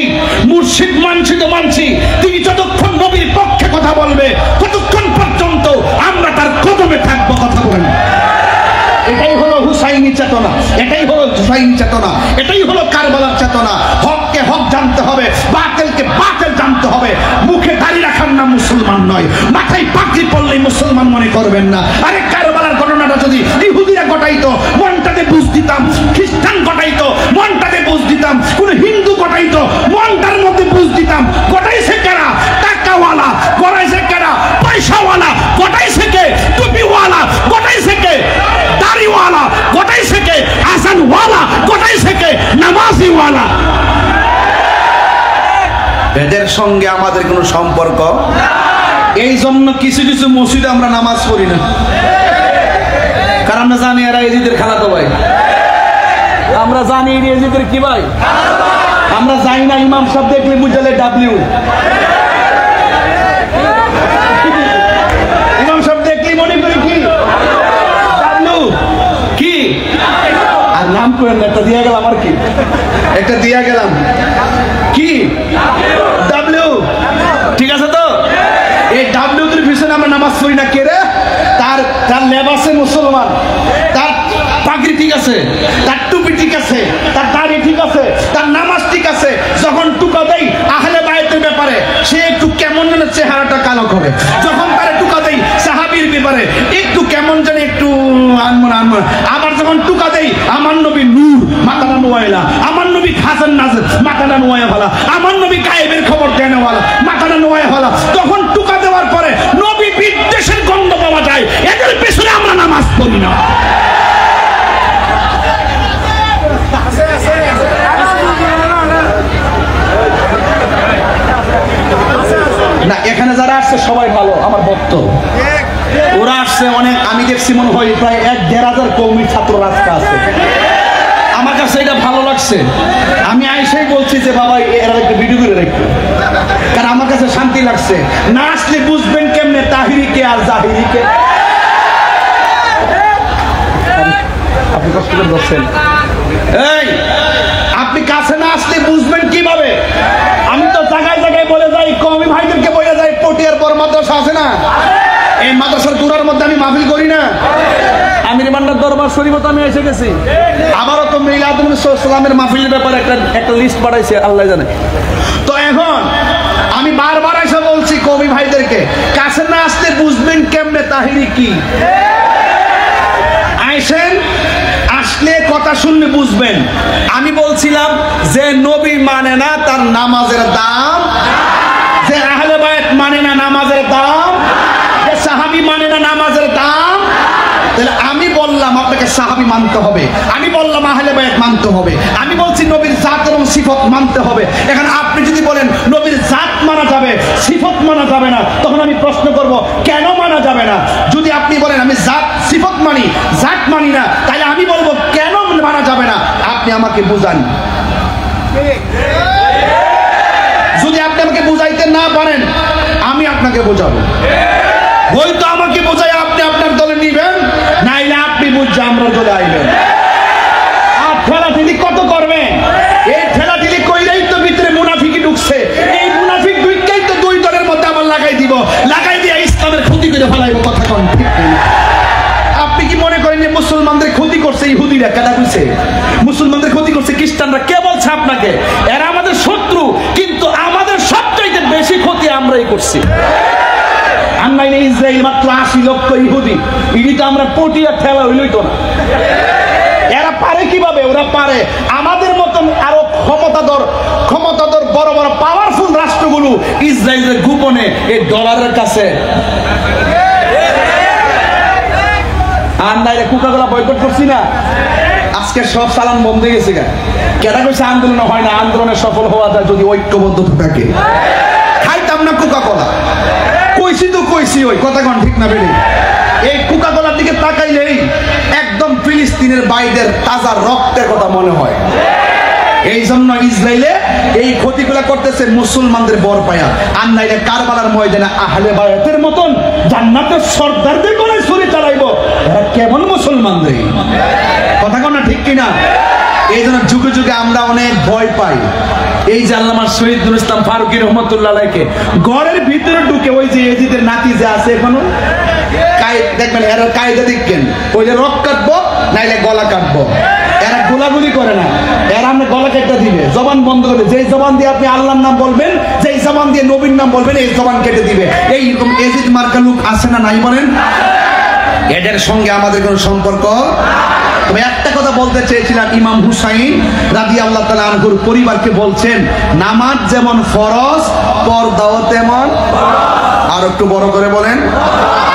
S1: মুর্শিদ মানছি তো মানছি, তিনি যতক্ষণ নবীর পক্ষে কথা বলবে ততক্ষণ পর্যন্ত আমরা তার কদমে থাকবো। কথা বলেন। এটাই হলো হুসাইনি চেতনা, এটাই হলো হুসাইনি চেতনা, এটাই হলো কারবালার চেতনা। হককে হক জানতে হবে, বাতিলকে বাতিল জানতে হবে। মুখে দাড়ি রাখার নাম মুসলমান নয়, মাথায় পাগড়ি পরলেই মুসলমান মনে করবেন না। আরে কারবালার ঘটনাটা যদি ইহুদিরা ঘটাইতো, মনটাতে বুঝ দিতাম। খ্রিস্টান ঘটাইতো, মনটাতে বুঝ দিতাম। কোন হিন্দু ঘটাইতো, মনটার মধ্যে বুঝ দিতাম। ঘটাইছে কারা? টাকাওয়ালা। ঘটাইছে কারা? পয়সাওয়ালা। ঘটাইছে কে? টুপিওয়ালা। ঘটাইছে কে? দাড়িওয়ালা। ঘটাইছে কে? আসানওয়ালা। ঘটাইছে কে? নামাজিওয়ালা। এদের সঙ্গে আমাদের কোনো সম্পর্ক। এই জন্য কিছু কিছু মসজিদে আমরা নামাজ পড়ি না, কারণ আমরা জানি এরা এজিদের খালাতো ভাই।
S2: আমরা জানি ইংরেজিদের কি ভাই, আমরা যাই না ইমাম সাহেব দেখলে বুঝালে ডাব্লিউ, ইমাম সাহেব দেখলে মনে করি কি ডাব্লিউ কি, আর নাম করেন একটা দিয়া গেলাম, আর কি একটা দিয়া গেলাম কি ডাব্লিউ, ঠিক আছে তো? এই ডাব্লিউদের পিছনে আমরা নামাজ পড়ি না, কে রে? তার তার লেবাসে মুসলমান, তার পাগড়ি ঠিক আছে, তার টুপি ঠিক আছে, তার দাড়ি ঠিক আছে, তার নামাজ ঠিক আছে, যখন টুকা দেই আহলে বায়তের ব্যাপারে সে একটু কেমন যেন চেহারাটা কালো করে, যখন তার টুকা দেই সাহাবীর ব্যাপারে একটু কেমন যেন একটু আনমন, আবার যখন টুকা দেই আমার নবী নূর মাথাটা নোয়াইলা, আমার নবী হাসান নাজর মাথাটা নোয়া ভালা, আমার নবী গায়েবের খবর দেনে ভালা, মাথাটা নোয়া ভালা, তখন টুকা দেওয়ার পরে নবী বিদ্বেষের গন্ধ পাওয়া যায়, এদের পেছনে আমরা নামাজ পড়ি না। না এখানে যারা আসছে সবাই ভালো, আমার ভক্ত, ওরা আসছে অনেক, আমি দেখছি মনে হয় প্রায় 1-1.5 কওমি ছাত্র রাস্তা আছে, আমার কাছে এটা ভালো লাগছে। আমি আইসাই বলছি যে বাবা এরা একটু ভিডিও করে রাখবে, কারণ আমার কাছে শান্তি লাগছে। না আসলে বুঝবেন কেমনে তাহিরিকে আর জাহিরিকে। আপনি কষ্ট করে বলছেন, এই আপনি কাছে না আসলে বুঝবেন কিভাবে? আমি তো জায়গায় জায়গায় বলে যাই, কওমি ভাইদেরকে বলে যাই, পটিয়ার পর মাদ্রাসা আছে না, এই মাদ্রাসার গোড়ার মধ্যে আমি মাহফিল করি না। আমির মান্নার দরবার শরীফত আমি এসে গেছি, আবারও তো মিলাদুন সালামের মাহফিলের ব্যাপারে একটা লিস্ট পাঠাইছে, আল্লাহ জানে। তো এখন আমি বারবার এসে বলছি কওমি ভাইদেরকে, কাছে না আসতে বুঝবেন কেমনে তাহিরি কি। আইসেন, আসলে কথা শুনলে বুঝবেন। আমি বলছিলাম যে নবী মানে না তার নামাজের দাম, যে আহলে বায়ত মানে না নামাজের দাম, যে সাহাবী মানে না নামাজের দাম, তাহলে আমি বললাম আপনাকে সাহাবী মানতে হবে, আমি বললাম আহলে বায়ত মানতে হবে, আমি বলছি নবীর জাত এবং সিফত মানতে হবে। এখন আপনি যদি বলেন নবীর জাত মানা যাবে, সিফত মানা যাবে না, তখন আমি প্রশ্ন করব কেন মানা যাবে না? যদি আপনি বলেন আমি জাত সিফত মানি, জাত মানি না, তাহলে আমি বলবো কেন মানা যাবে না, আপনি আমাকে বুঝান। যদি আপনি আমাকে বুঝাইতে না পারেন আমি আপনাকে বোঝাবো, হয়তো আমাকে বোঝাই আপনি আপনার দলে নিবেন, নাইলে আপনি বুঝছে আমরা দলে আইবেন। আর ঠেলাঠেলি কত করবেন? এই ঠেলাঠেলি কইরাই তো ভিতরে মুনাফিকি ঢুকছে, এই মুনাফিক দুইটাই তো দুই দলের মধ্যে আবার লাগাই দিব, লাগাই দিয়ে ইসলামের ক্ষতি করে ফেলাইব। কথা কোন ঠিক না? আপনি কি মনে করেন যে মুসলমানদের ক্ষতি করছে ইহুদিরা? কেডা কইছে? মুসলমানদের ক্ষতি করছে খ্রিস্টানরা। কে বলছে আপনাকে? এরা আমাদের শত্রু, কিন্তু আমাদের সবচাইতে বেশি ক্ষতি আমরাই করছি। ইসরায়েল মাত্র 80 লক্ষ ইহুদি, ইনি তো আমরা পটিয়া ঠেলা হইলই তো না। এরা পারে কিভাবে? ওরা পারে আমাদের মতন আরো ক্ষমতাধর বড় বড় পাওয়ারফুল রাষ্ট্রগুলো ইসরায়েলের গোপনে এই ডলারের কাছে, আর নাইলে কোকাকোলা বয়কট করছি না, আজকে সব চালান বন্ধ হয়ে গেছে। কেডা কইছে আন্দোলন হয় না? আন্দোলনে সফল হওয়া যায় যদি ঐক্যবদ্ধ থাকে। খাইতাম না কোকাকোলা, কইছি তো কইছি, ওই কথা কোন ঠিক না বেরি? এই কোকাকোলার দিকে তাকাইলেই একদম ফিলিস্তিনের বাইদের তাজা রক্তের কথা মনে হয়। এই জন্য ইসরায়েলে এই ক্ষতিগুলো করতেছে মুসলমানদের বর পায়া, আর নাইলে কারবালার ময়দানে আহলে বায়তের মতন জান্নাতের সর্দারদের কোনে ছুরি চালাইবো। এরা কেমন মুসলমানদের? কথা কোন না ঠিক কিনা? এই জন্য যুগে যুগে আমরা অনেক ভয় পাই। এই যে আল্লামা শহীদ নুরুল ইসলাম ফারুকী রহমাতুল্লাহ আলাইহি ঘরের ভিতরে ঢুকে, ওই যে এজিদের নাতি যে আছে এখনো, দেখবেন এরা কায়দা দেখবেন, ওই যে রক কাটবো নাইলে গলা কাটবো। এরা গোলাগুলি করে না, এরা আমরা গলা কেটে দিবে, জবান বন্ধ করে, যেই জবান দিয়ে আপনি আল্লাহর নাম বলবেন, যেই জবান দিয়ে নবীর নাম বলবেন, এই জবান কেটে দিবে। এইরকম এজিদ মার্কা লোক আছে না নাই বলেন? এদের সঙ্গে আমাদের কোনো সম্পর্ক। তবে একটা কথা বলতে চেয়েছিলাম, ইমাম হুসাইন রাদিয়াল্লাহু তাআলা আনহুর পরিবারকে বলছেন, নামাজ যেমন ফরজ, পর্দাও তেমন। আর একটু বড় করে বলেন।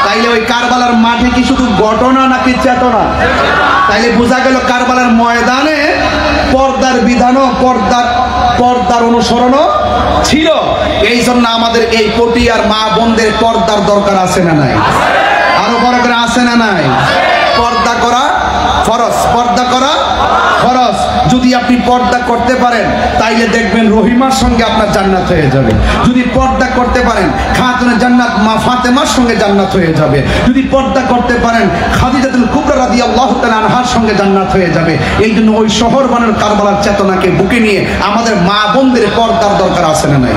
S2: তাইলে ওই কারবালার মাঠে কি শুধু ঘটনা নাকি চেতনা? তাইলে বোঝা গেল কারবালার ময়দানে পর্দার বিধানও, পর্দার অনুসরণও ছিল। এই জন্য আমাদের এই পটিয়ার মা বোনদের পর্দার দরকার আছে না নাই? আরো বড় করে আছে না নাই? পর্দা করা
S1: ফরজ, পর্দা করা ফরজ। যদি আপনি পর্দা করতে পারেন তাইলে দেখবেন রহিমার সঙ্গে আপনার জান্নাত হয়ে যাবে। যদি পর্দা করতে পারেন খাতুনে জান্নাত মা ফাতেমার সঙ্গে জান্নাত হয়ে যাবে। যদি পর্দা করতে পারেন খাদিজাতুল কুবরা রাদিয়াল্লাহু তাআলা আনহার সঙ্গে জান্নাত হয়ে যাবে। এই জন্য ওই শহর বানানোর কারবালার চেতনাকে বুকে নিয়ে আমাদের মা বোনদের পর্দার দরকার আছে না নাই?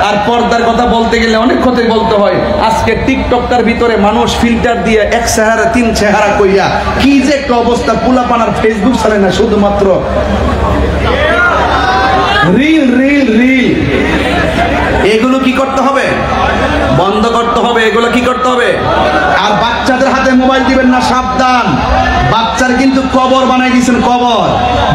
S2: আর পর্দার কথা বলতে গেলে অনেক কথাই বলতে হয়। আজকে টিকটকটার ভিতরে মানুষ ফিল্টার দিয়ে এক চেহারা তিন চেহারা কইয়া কি যে একটা অবস্থা, পোলাপানার ফেসবুক চলে না, শুধুমাত্র রিল রিল রিল। এগুলো কি করতে হবে? বন্ধ করতে হবে। এগুলো কি করতে হবে? আর বাচ্চাদের হাতে মোবাইল দিবেন না, সাবধান। বাচ্চার কিন্তু কবর বানাই দিয়েছেন, কবর।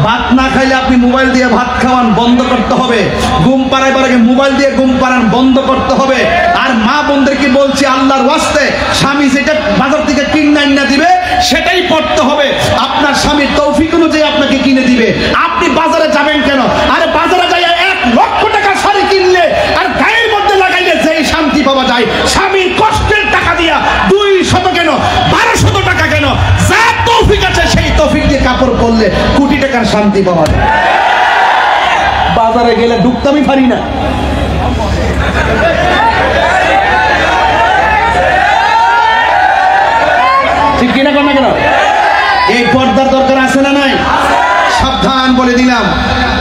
S2: ভাত না খাইলে আপনি মোবাইল দিয়ে ভাত খাওয়ান, বন্ধ করতে হবে। ঘুম পাড়াইবার আগে মোবাইল দিয়ে ঘুম পাড়ান, বন্ধ করতে হবে। আর মা বোনদেরকে বলছি, আল্লাহর ওয়াস্তে স্বামী যেটা বাজার থেকে কিনে না দিবে সেটাই পড়তে হবে। আপনার স্বামীর তৌফিক অনুযায়ী আপনাকে কিনে দিবে। আপনি বাজারে যাবেন কেন? আরে বাজারে যাই 1 লক্ষ টাকা শাড়ি কিনলে আর গায়ের মধ্যে লাগাইলে যেই শান্তি পাওয়া যায়, স্বামীর কষ্টের টাকা দিয়া 200 কেন 1200 টাকা কেন, যা তৌফিক আছে সেই তৌফিক দিয়ে কাপড় পরলে কোটি টাকার শান্তি পাওয়া যায়। বাজারে গেলে ঢুকতামই পারি না। ঠিক কিনা কেন কেন? এই পর্দার দরকার আছে না নাই? সাবধান বলে দিলাম,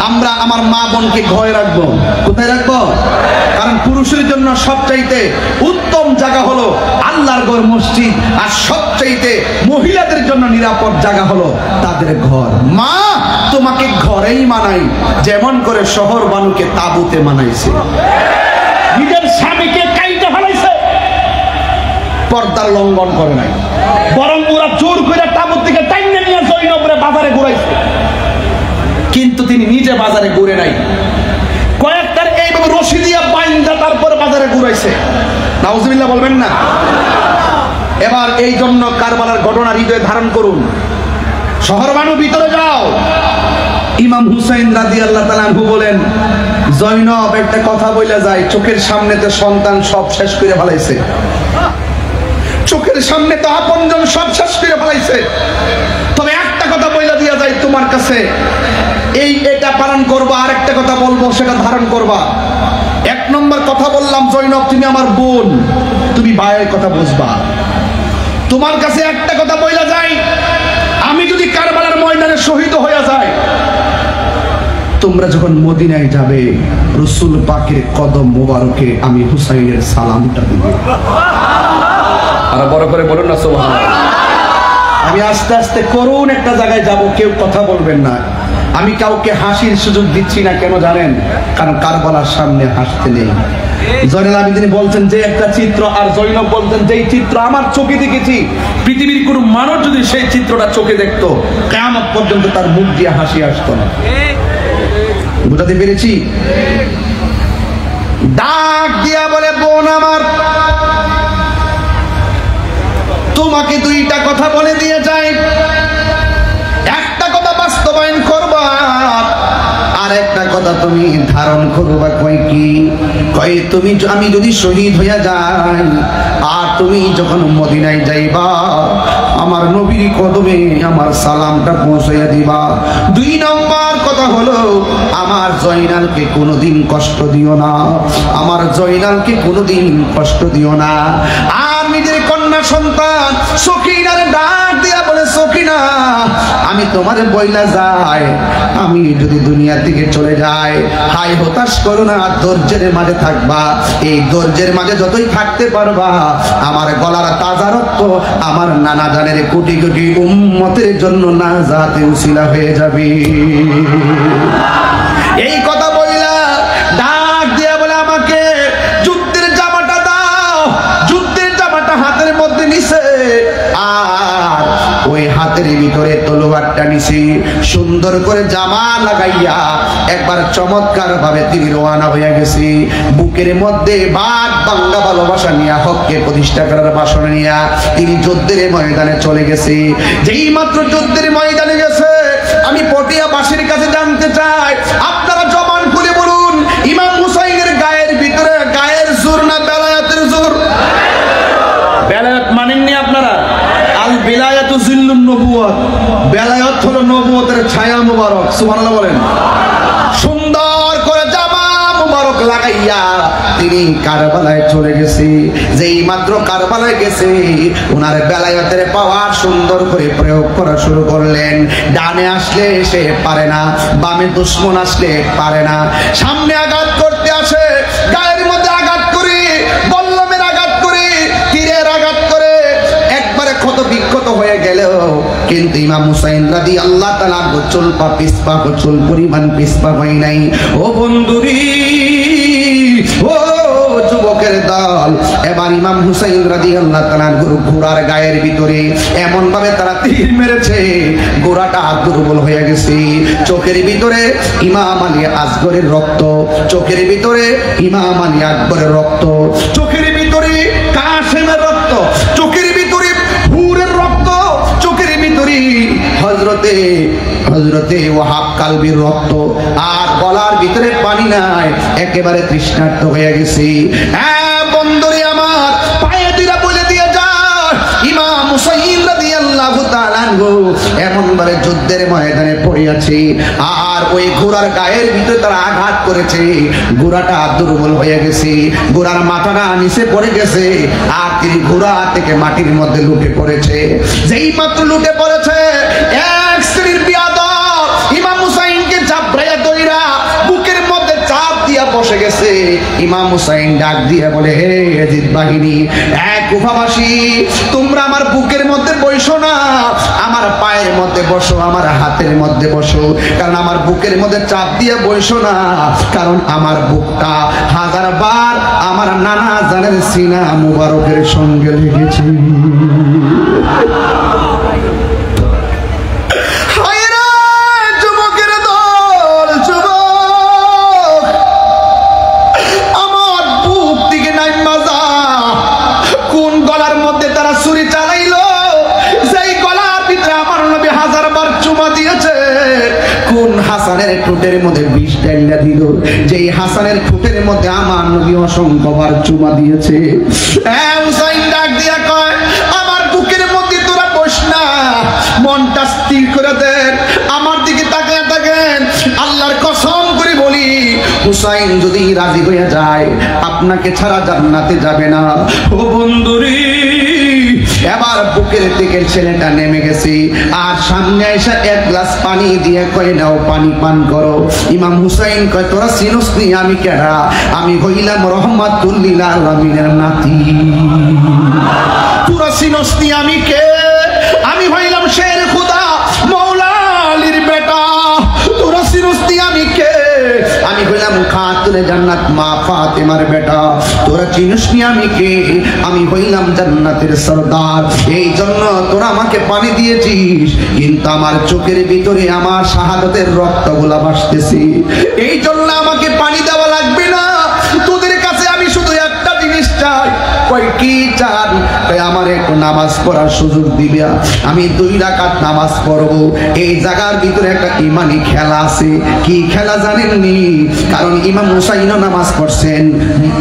S2: আমরা আমার মা বোনকে ঘরে রাখবো। কোথায় রাখবো? কারণ পুরুষের জন্য সবচাইতে উত্তম জায়গা হলো আল্লাহর ঘর, মসজিদ। আর সবচাইতে মহিলাদের জন্য নিরাপদ জায়গা হলো তাদের ঘর। মা তোমাকে ঘরেই মানাই, যেমন করে শহর বানুকে তাবুতে মানাইছে। নিজের স্বামীকে কাইতে ফেলাইছে, পর্দার লঙ্ঘন করে নাই, বরং ওরা জোর করে তাবুত থেকে টাইনে নিয়ে জৈনবরে বাজারে ঘুরাইছে। কিন্তু তিনি নিজে বাজারে ঘুরে নাই, কয়েকটার এইভাবে রশি দিয়া বাইন্দা তারপরে বাজারে ঘুরাইছে। নাউজুবিল্লাহ বলবেন না? এবার এই জন্য কারবালার ঘটনা হৃদয়ে ধারণ করুন। শহর বানু ভিতরে যাও। ইমাম হুসাইন রাদিয়াল্লাহু তাআলা আনহু বলেন, জৈনব একটা কথা বইলা যায়, চোখের সামনেতে সন্তান সব শেষ করে ফেলাইছে, চোখের সামনে তো আপনজন সব শেষ করে ফেলাইছে, তবে একটা কথা বইলা দিয়া যায় তোমার কাছে, এটা পালন করবা, আর একটা কথা বলবো সেটা ধারণ করবা। 1 নম্বর কথা বললাম, জৈনব তুমি আমার বোন, তুমি ভাইয়ের কথা বুঝবা। তোমার কাছে একটা কথা বইলা যায়, আমি যদি কারবালার ময়দানে শহীদ হয়ে যায়, তোমরা যখন মদিনায় যাবে রাসূল পাকের কদম মোবারকে আমি হুসাইনের সালামটা দিব। আর বড় করে বলুন না সুবহানাল্লাহ। আমি আস্তে আস্তে করুন একটা জায়গায় যাব, কেউ কথা বলবেন না। আমি কাউকে হাসির সুযোগ দিচ্ছি না, কেন জানেন? কারণ কারবালার সামনে হাসতে নেই। জয়নুল আবেদিন বলছেন যে একটা চিত্র, আর জৈনব বলছেন যেই চিত্র আমার চোখে দেখেছি, পৃথিবীর কোন মানুষ যদি সেই চিত্রটা চোখে দেখতো, কিয়ামত পর্যন্ত তার মুখ দিয়ে হাসি আসতো না। বুঝাতে পেরেছি? ডাক দিয়া বলে, বোন আমার, তোমাকে 2টা কথা বলে দিয়ে যাই, একটা কথা বাস্তবায়ন করবা, আর একটা কথা তুমি ধারণ করবা। কই কি? কই তুমি, আমি যদি শহীদ হইয়া যাই আর তুমি যখন মদিনায় যাইবা, আমার নবীর কদমে আমার সালামটা পৌঁছাইয়া দিবা। 2 নম্বর কথা হলো, আমার জয়নালকে কোনোদিন কষ্ট দিও না, আমার জয়নালকে কোনোদিন কষ্ট দিও না। আর নিজের কন্যা সন্তান সকিনারে ডাক দিয়া বলে, সকিনা আমি তোমার বইলা যাই, আমি যদি দুনিয়া থেকে চলে যাই, হাই হতাশ করো না, ধৈর্যের মাঝে থাকবা। এই ধৈর্যের মাঝে যতই থাকতে পারবা, আমার গলার তাজা রক্ত আমার নানা জানের কোটি কোটি উম্মতের জন্য নাজাতে উসিলা হয়ে যাবে। এই কথা বইলা ডাক দিয়া বলে, আমাকে যুদ্ধের জামাটা দাও। যুদ্ধের জামাটা হাতের মধ্যে নিছে, আর ওই হাতের ভিতরে তলোয়ারটা নিছে। সুন্দর করে জামা লাগাইয়া একবার চমৎকার ভাবে তিনি রওনা হয়ে গেছে। বুকের মধ্যে বাদ বাংলা ভালোবাসা নিয়ে, হককে প্রতিষ্ঠা করার বাসনা নিয়ে তিনি যুদ্ধের ময়দানে চলে গেছে। যেই মাত্র যুদ্ধের ময়দানে গেছে, আমি পটিয়াবাসীর কাছে জানতে চাই, আপনারা জবান খুলে বলুন, ইমাম হুসাইনের গায়ের ভিতরে গায়ের জোর না বেলায়েতের জোর? বেলায়েত মানেননি আপনারা? আল বিলায়াত বেলায়াত জিল্লুন নবুয়ত, বেলায়াত হলো নবুয়তের ছায়া মুবারক। সুবহানাল্লাহ বলেন। সুন্দর করে জামা মুবারক লাগাইয়া তিনি কারবালায় চলে গেছে। যেই মাত্র কারবালায় গেছে, ওনার বেলায়েতের পাওয়ার সুন্দর করে প্রয়োগ করা শুরু করলেন। ডানে আসলে সে পারে না, বামে দুশমন আসলে পারে না, সামনে আঘাত করতে আসে, গায়ের মধ্যে আঘাত করে, বল্লমের আঘাত করে, তীরের আঘাত করে একবারে ক্ষত বিক্ষত হয়ে গেল। কিন্তু ইমাম হুসাইন রাদিয়াল্লাহু তাআলা চুল পা পিছপা চুল পরিমাণ পিছপা হয় নাই। ও বন্ধুরি, ও যুবকের দল, এবার ইমাম হুসাইন রাদিয়াল্লাহু তাআলা ঘোড়ার গায়ের ভিতরে এমন ভাবে তারা তীর মেরেছে, ঘোড়াটা দুর্বল হয়ে গেছে। চোখের ভিতরে ইমাম আলী আসগরের রক্ত, চোখের ভিতরে ইমাম আলী আকবরের রক্ত, চোখের ভিতরে কাসেমের রক্ত, চোখের ভিতরে হুরের রক্ত, চোখের ভিতরে হযরতে ওয়াহাব কালবির রক্ত, আর গলার ভিতরে পানি নাই, একেবারে তৃষ্ণার্ত হয়ে গেছে। হ্যাঁ বন্ধুরে আমার, পায়ে দিরা বলে দিয়ে যায় ইমাম হুসাইন রাদিয়াল্লাহু তাআলা এমন ভাবে যুদ্ধের ময়দানে পড়ে আছে, আর ওই ঘোড়ার গায়ের ভিতরে তারা আঘাত করেছে, ঘোড়াটা দুর্বল হয়ে গেছে, ঘোড়ার মাথাটা নিচে পড়ে গেছে, আর তিনি ঘোড়া থেকে মাটির মধ্যে লুটে পড়েছে। যেই মাত্র লুটে পড়েছে, এক শ্রেণীর বিয়াদব ইমাম হুসাইনকে চাপড়াইয়া দইরা বুকের মধ্যে চাপ দিয়া বসে গেছে। ইমাম হুসাইন ডাক দিয়ে বলে, হে ইয়াজিদ বাহিনী, এক কুফাবাসী, তোমরা আমার বুকের মধ্যে বসো না, আমার পায়ের মধ্যে বসো, আমার হাতের মধ্যে বসো, কারণ আমার বুকের মধ্যে চাপ দিয়ে বসো না, কারণ আমার বুকটা 1000 বার আমার নানা জানের সিনা মুবারকের সঙ্গে লেগেছে। হাসানের ঠোঁটের মধ্যে বিষ ঢাইলা দিল, যেই হাসানের ঠোঁটের মধ্যে আমার নবী অসংখ্যবার চুমা দিয়েছে। হুসাইন ডাক দিয়া কয়, আমার বুকের মধ্যে তোরা বস না, মনটা স্থির করে দেন, আমার দিকে তাকিয়ে থাকেন, আল্লাহর কসম করে বলি, হুসাইন যদি রাজি হয়ে যায় আপনাকে ছাড়া জান্নাতে যাবে না। ও বন্ধুরি, এবার বুকের থেকে ছেলেটা নেমে গেছে, আর সামনে এসে এক গ্লাস পানি দিয়ে কয়, নাও পানি পান করো। ইমাম হুসাইন কয়, তোরা চিনোস নি আমি কেডা? আমি হইলাম রহমাতুল লিল আলামিনের নাতি। তোরা চিনোস নি আমি কে? আমি হইলাম শের খুদা মওলা আলীর বেটা। তোরা চিনোস নি আমি কে? আমি হইলাম খাতুনে জান্নাত মা ফাতেমার বেটা। তোরা চিনিস নি আমি কে? আমি হইলাম জান্নাতের সরদার। এই জন্য তোরা আমাকে পানি দিয়েছিস, কিন্তু আমার চোখের ভিতরে আমার শাহাদাতের রক্তগুলা ভাসতেছে, এই জন্য আমাকে পানি দেওয়া লাগবে না। তোদের কাছে আমি শুধু একটা জিনিস চাই। কই কি চান? আমার একটু নামাজ পড়ার সুযোগ দিবে, আমি 2 রাকাত নামাজ পড়ব। এই জায়গার ভিতরে একটা ইমানি খেলা আছে। কি খেলা জানেননি? কারণ ইমাম হুসাইনও নামাজ পড়ছেন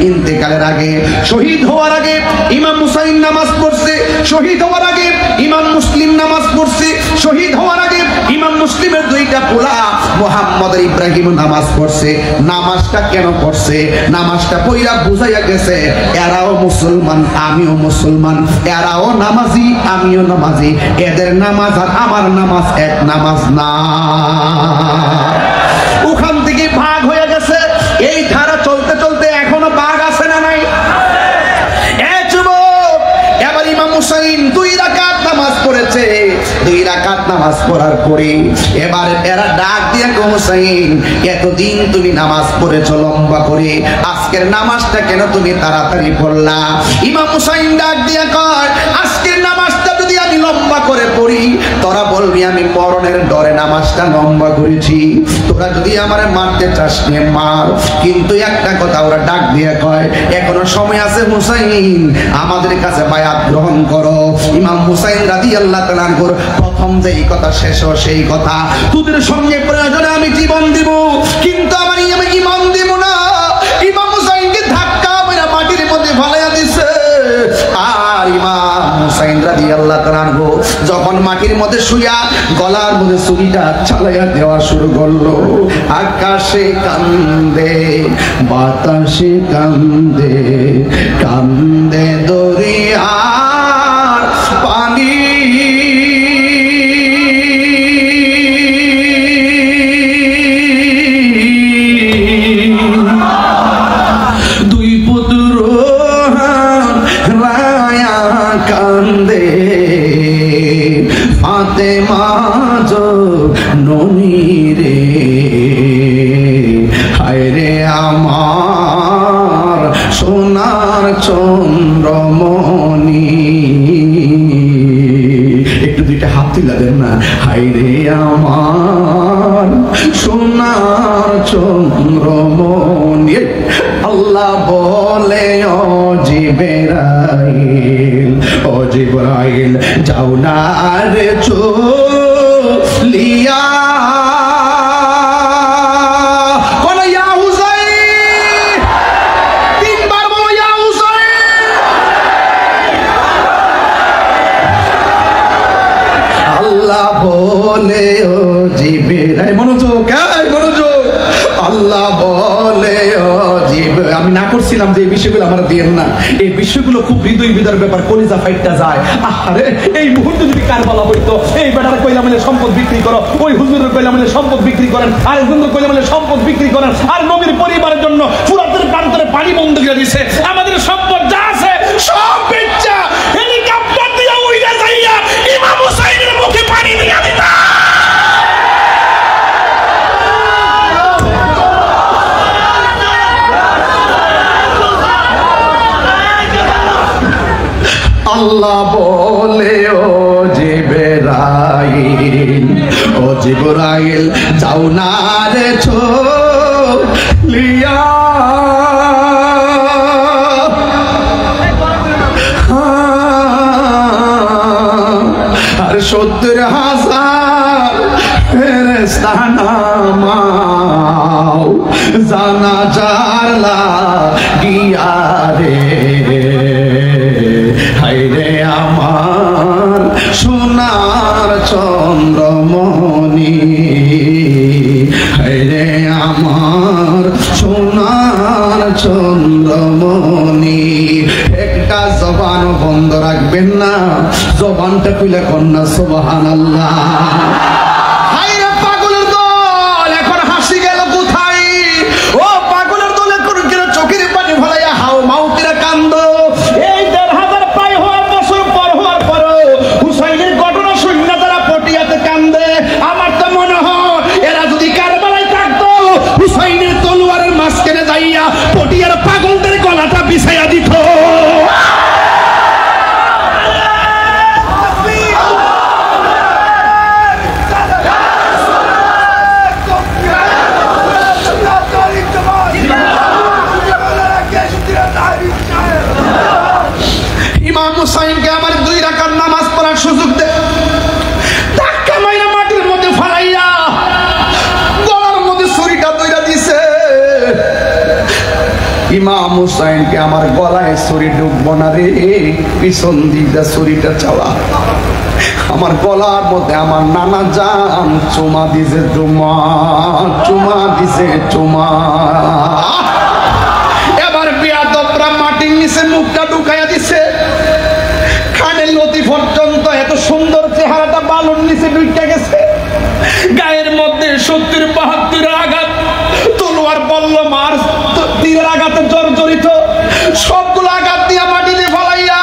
S2: ইন্তেকালের আগে, শহীদ হওয়ার আগে ইমাম হুসাইন নামাজ পড়ছে, শহীদ হওয়ার আগে ইমাম মুসলিম নামাজ পড়ছে, শহীদ হওয়ার আগে ইমাম মুসলিমের 2টা পোলা মুহাম্মদ ইব্রাহিম নামাজ পড়ছে। নামাজটা কেন পড়ছে? নামাজটা পড়া বুঝাইয়া গেছে এরাও মুসলমান, আমিও মুসলমান, এরাও নামাজি, আমিও নামাজি, এদের নামাজ আর আমার নামাজ এক নামাজ না। ওখান থেকে ভাগ হয়ে গেছে। এই ধারা চলতে চলতে এখনো ভাগ আছে না নাই? এবার ইমাম হুসাইন 2 রাকাত নামাজ পড়েছে। 2 রাকাত নামাজ পড়ার পরে এবার এরা ডাক দিয়ে, হুসাইন, এতদিন তুমি নামাজ পড়েছো লম্বা করে, আজকের নামাজটা কেন তুমি তাড়াতাড়ি পড়লা? ইমাম হুসাইন ডাক দিয়ে কয়, আজকের নামাজটা যদি আমি লম্বা করে পড়ি, তোরা বলবি আমি মরণের ডরে নামাজটা লম্বা করেছি। তোরা যদি আমারে মারতে চাস নে মার, কিন্তু একটা কথা ওরা ডাক দিয়ে কয়, এখনো সময় আছে হুসাইন, আমাদের কাছে বায়াত গ্রহণ করো। ইমাম হুসাইন রাদিয়াল্লাহু তাআলা আনহুর প্রথম যেই কথা শেষ সেই কথা, তোদের সঙ্গে প্রয়োজনে আমি জীবন দিব, কিন্তু আমি ইমান দিব না। ইমাম হুসাইনকে ধাক্কা মেরে মাটির মধ্যে ফালাইয়া দিছে, আর ইমাম হুসাইন
S1: রাদিয়াল্লাহু তাআলা আনহু যখন মাটির মধ্যে শুইয়া গলার মধ্যে ছুরিটা চালাইয়া দেওয়া শুরু করলো, আকাশে কান্দে বাতাসে কান্দে, কান্দে দরিয়ার পানি, দুই পুত্র রায়া কান্দে, ফাতেমা ননি রে, হায় রে আমার সোনার চন্দ্রমণি। একটু দুইটা হাত তুলে দেন না, হায় রে আমার সোনার চন্দ্রমণি। আল্লাহ বলে ও জিবরাইল, ও জিবরাইল যাও না রে চলিয়া, বলো ইয়া হুসাইন, তিনবার বলো ইয়া হুসাইন। আল্লাহ বলে ও জিবরাইল, মনোযোগ মনোযোগ, আল্লাহ বলে ও জিবরাইল, আমি না করছিলাম যে এই বিষয়গুলো আমার দিয়েন না, এই বিষয়গুলো খুব হৃদয় বিদার ব্যাপার, কলিজা ফাইটটা যায়। আরে এই মুহূর্তে যদি কারবালা হইতো, এই বেটারা কইলাম সম্পদ বিক্রি করো, ওই হুজুরের কইলাম সম্পদ বিক্রি করেন, আর হুজুর কইলাম সম্পদ বিক্রি করেন, আর নবীর পরিবারের জন্য ফুরাতের প্রান্তরে পানি বন্ধ করে দিছে, আমাদের সম্পদ যা আছে সব বেচা হেলিকপ্টার দিয়ে উইরা যাইয়া ইমাম হুসাইনের মুখে পানি দিয়া দিতা। আল্লাহ বলে ও জিবরাইল, ও জিবরাইল যাও না রে চলিয়া, আর 70,000 ফেরেশতা নামাও জানাজার লাগিয়া রে, হায়রে আমার সোনার চন্দ্রমণি, হায়রে আমার সোনার চন্দ্রমণি। একটা জবান বন্ধ রাখবেন না, জবানটা খুলে কন্যা সুবহানাল্লাহ। ইমাম হুসাইনকে আমার 2 রাকাত নামাজ পড়ার সুযোগ দে, ধাক্কা মাইরা মাটির মধ্যে ফালাইয়া গলার মধ্যে ছুরিটা দইরা দিছে। ইমাম হুসাইনকে আমার গলায় ছুরি ঢুকবো না রে, পিছন দিকটা ছুরিটা চালা। আমার গলার মধ্যে আমার নানা জান চুমা দিছে, চুমা চুমা দিছে চুমা। এবার বেয়াদবরা মাটির নিচে মুখটা ঢুকাইয়া দিছে, কানের লতি পর্যন্ত এত সুন্দর চেহারাটা বালুর নিচে ঢুকে গেছে। গায়ের মধ্যে 70-72 আঘাত, তলোয়ার বল্লম আর তীরের আঘাতে জর্জরিত, সবগুলো আঘাত দিয়া মাটিতে ফলাইয়া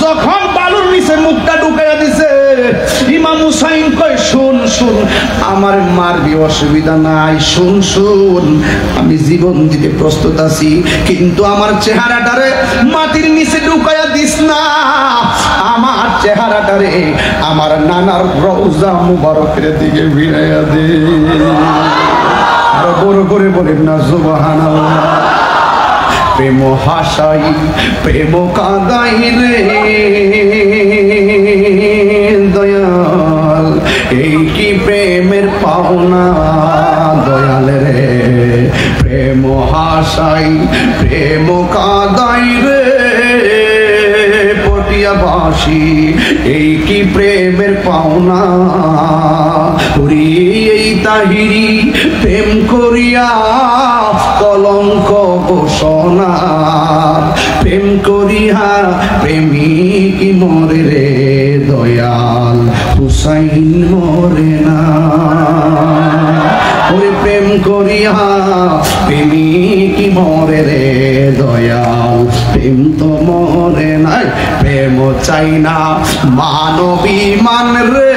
S1: যখন বালুর নিচে মুখটা ঢুকাইয়া দিছে, ইমাম হুসাইন কয় শুন শুন, আমার মারবি অসুবিধা নাই, শুন শুন, আমি জীবন দিতে প্রস্তুত আছি, কিন্তু আমার চেহারাটারে মাটির নিচে ঢুকাইয়া দিস না, আমার চেহারাটারে আমার নানার রওজা মুবারকের দিকে ফিরাইয়া দে। আর বড় করে বলেন না সুবহানাল্লাহ। প্রেম হাসাই প্রেম কাঁদাই রে দয়াল, এই কি প্রেমের পাওনা দয়াল রে, প্রেম হাসাই প্রেম কাঁদাই রে পটিয়া বাসি, এই কি প্রেমের পাওনা। ওরে এই তাহিরি প্রেম করিয়া কলঙ্ক ঘোষণা, প্রেম করিয়া প্রেমিক মরে রে দয়াল হুসাইন মরে না। ওই প্রেম করিয়া প্রেমিক মরে রে দয়াল, প্রেম তো মরে নাই। প্রেম চাই না মানবী মান রে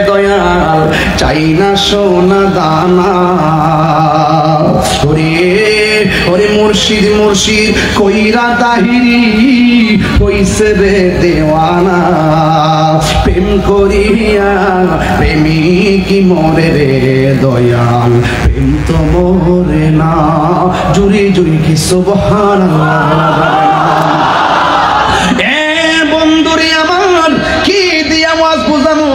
S1: দয়াল, চাই না সোনা দানা। ওরে ওরে মুর্শিদ মুর্শিদ কইরা তাহিরি হইছে রে দেওয়ানা, প্রেম করিয়া প্রেমিক মরে রে দয়াল, প্রেম তো মরে না। জুরি জুরি কি সুবহানাল্লাহ। বন্ধুরে আমার কি দিয়া ওয়াজ বুঝানো,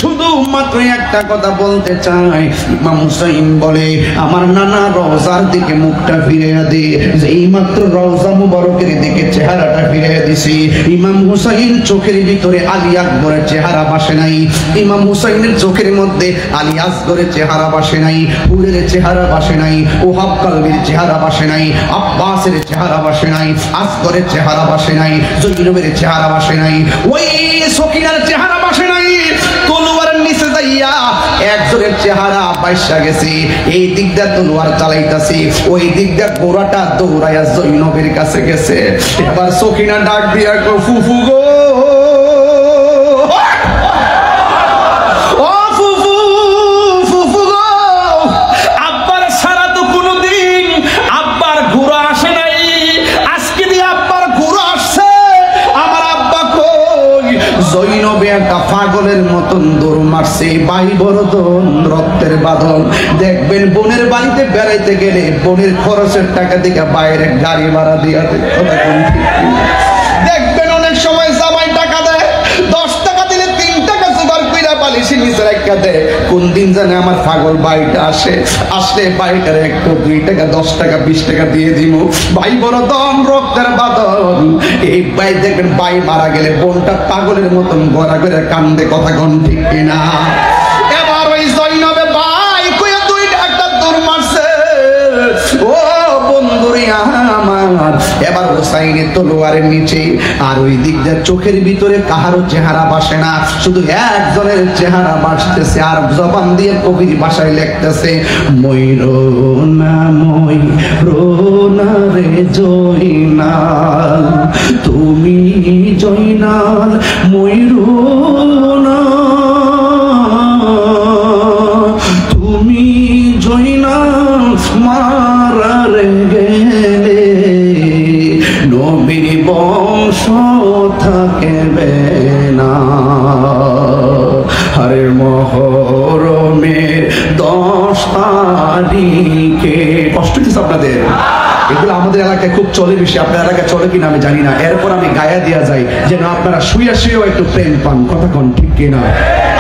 S1: শুধু মাত্র একটা কথা বলতে চাই। ইমাম হুসাইন বলে আমার নানা রওজার দিকে মুখটা ফিরিয়ে দে, যেই মাত্র রওজা মুবারকের দিকে চেহারাটা ফিরিয়ে দিছি, ইমাম হুসাইন চোখের ভিতরে আলী আকবরের চেহারা বাসে নাই। ইমাম হুসাইনের চোখের মধ্যে আলী আসগরের চেহারা বাসে নাই, হুরের চেহারা বাসে নাই, ওহাব কালবির চেহারা বাসে নাই, আব্বাসের চেহারা বাসে নাই, আসগরের চেহারা বাসে নাই, জৈনবের চেহারা বাসে নাই, ওই সকিনার চেহারা বাসে নাই। তলোয়ারের নিচে যাইয়া একজনের চেহারা বাইসা গেছে, এই দিক দিয়ে তলোয়ার চালাইতাছি, ওই দিক দিয়ে গোড়াটা দৌড়াইয়া জৈনবের কাছে গেছে। এবার সকিনা ডাক দিয়া গো ফুফু গো, ও ফুফু ফুফু গো, আব্বার সারা তো কোনোদিন আব্বার ঘোড়া আসে নাই, আজকে দিয়ে আব্বার ঘোড়া আসছে, আমার আব্বা কই। জৈনবে একটা পাগলের মতন দৌড় মারছে, বাই বরদন রক্তের বাঁধন। দেখবেন বোনের বাড়িতে বেড়াইতে গেলে বোনের খরচের টাকা থেকে বাইরে গাড়ি ভাড়া দিয়া দেখবেন অনেক সময় জামাই টাকা দেয়, 10 টাকা দিলে 3 টাকা জোগাড় কইরা বালিশের নিচে রাখা দেয়। কোন দিন জানে আমার পাগল বাড়িটা আসলে বাড়িটার একটু 2 টাকা 10 টাকা 20 টাকা দিয়ে দিব। ভাই বড় দম রক্তের বাঁধন। এই ভাই দেখবেন ভাই মারা গেলে বোনটা পাগলের মতন গড়া করে কান্দে, কথা কোন ঠিক কিনা। এবার ওই জৈনবে ভাই কইয়া 2 একটা দৌড় মারছে, ও বন্ধুরে আমার। এবার হুসাইনের তলোয়ারের নিচে আর ওই দিক দিয়ে চোখের ভিতরে কাহারও চেহারা বাসে না, শুধু একজনের চেহারা বাসতেছে, আর জবান দিয়ে কবির ভাষায় লিখতেছে, ময়ূরনা ময়ূরনা রে জয়নাল, তুমি জয়নাল ময়ূরনা, তুমি জয়নাল মারারে গেলে নবীর বংশ থাকবে না। হরে মহরমের 10 তারিখে, কষ্ট হচ্ছে আপনাদের? এগুলো আমাদের এলাকায় খুব চলে বেশি, আপনার এলাকায় চলে কিনা আমি জানি না। এরপর আমি গায়া দিয়া যাই যেন আপনারা শুয়ে শুয়েও একটু প্রেম পান, কথা কোন ঠিক কিনা।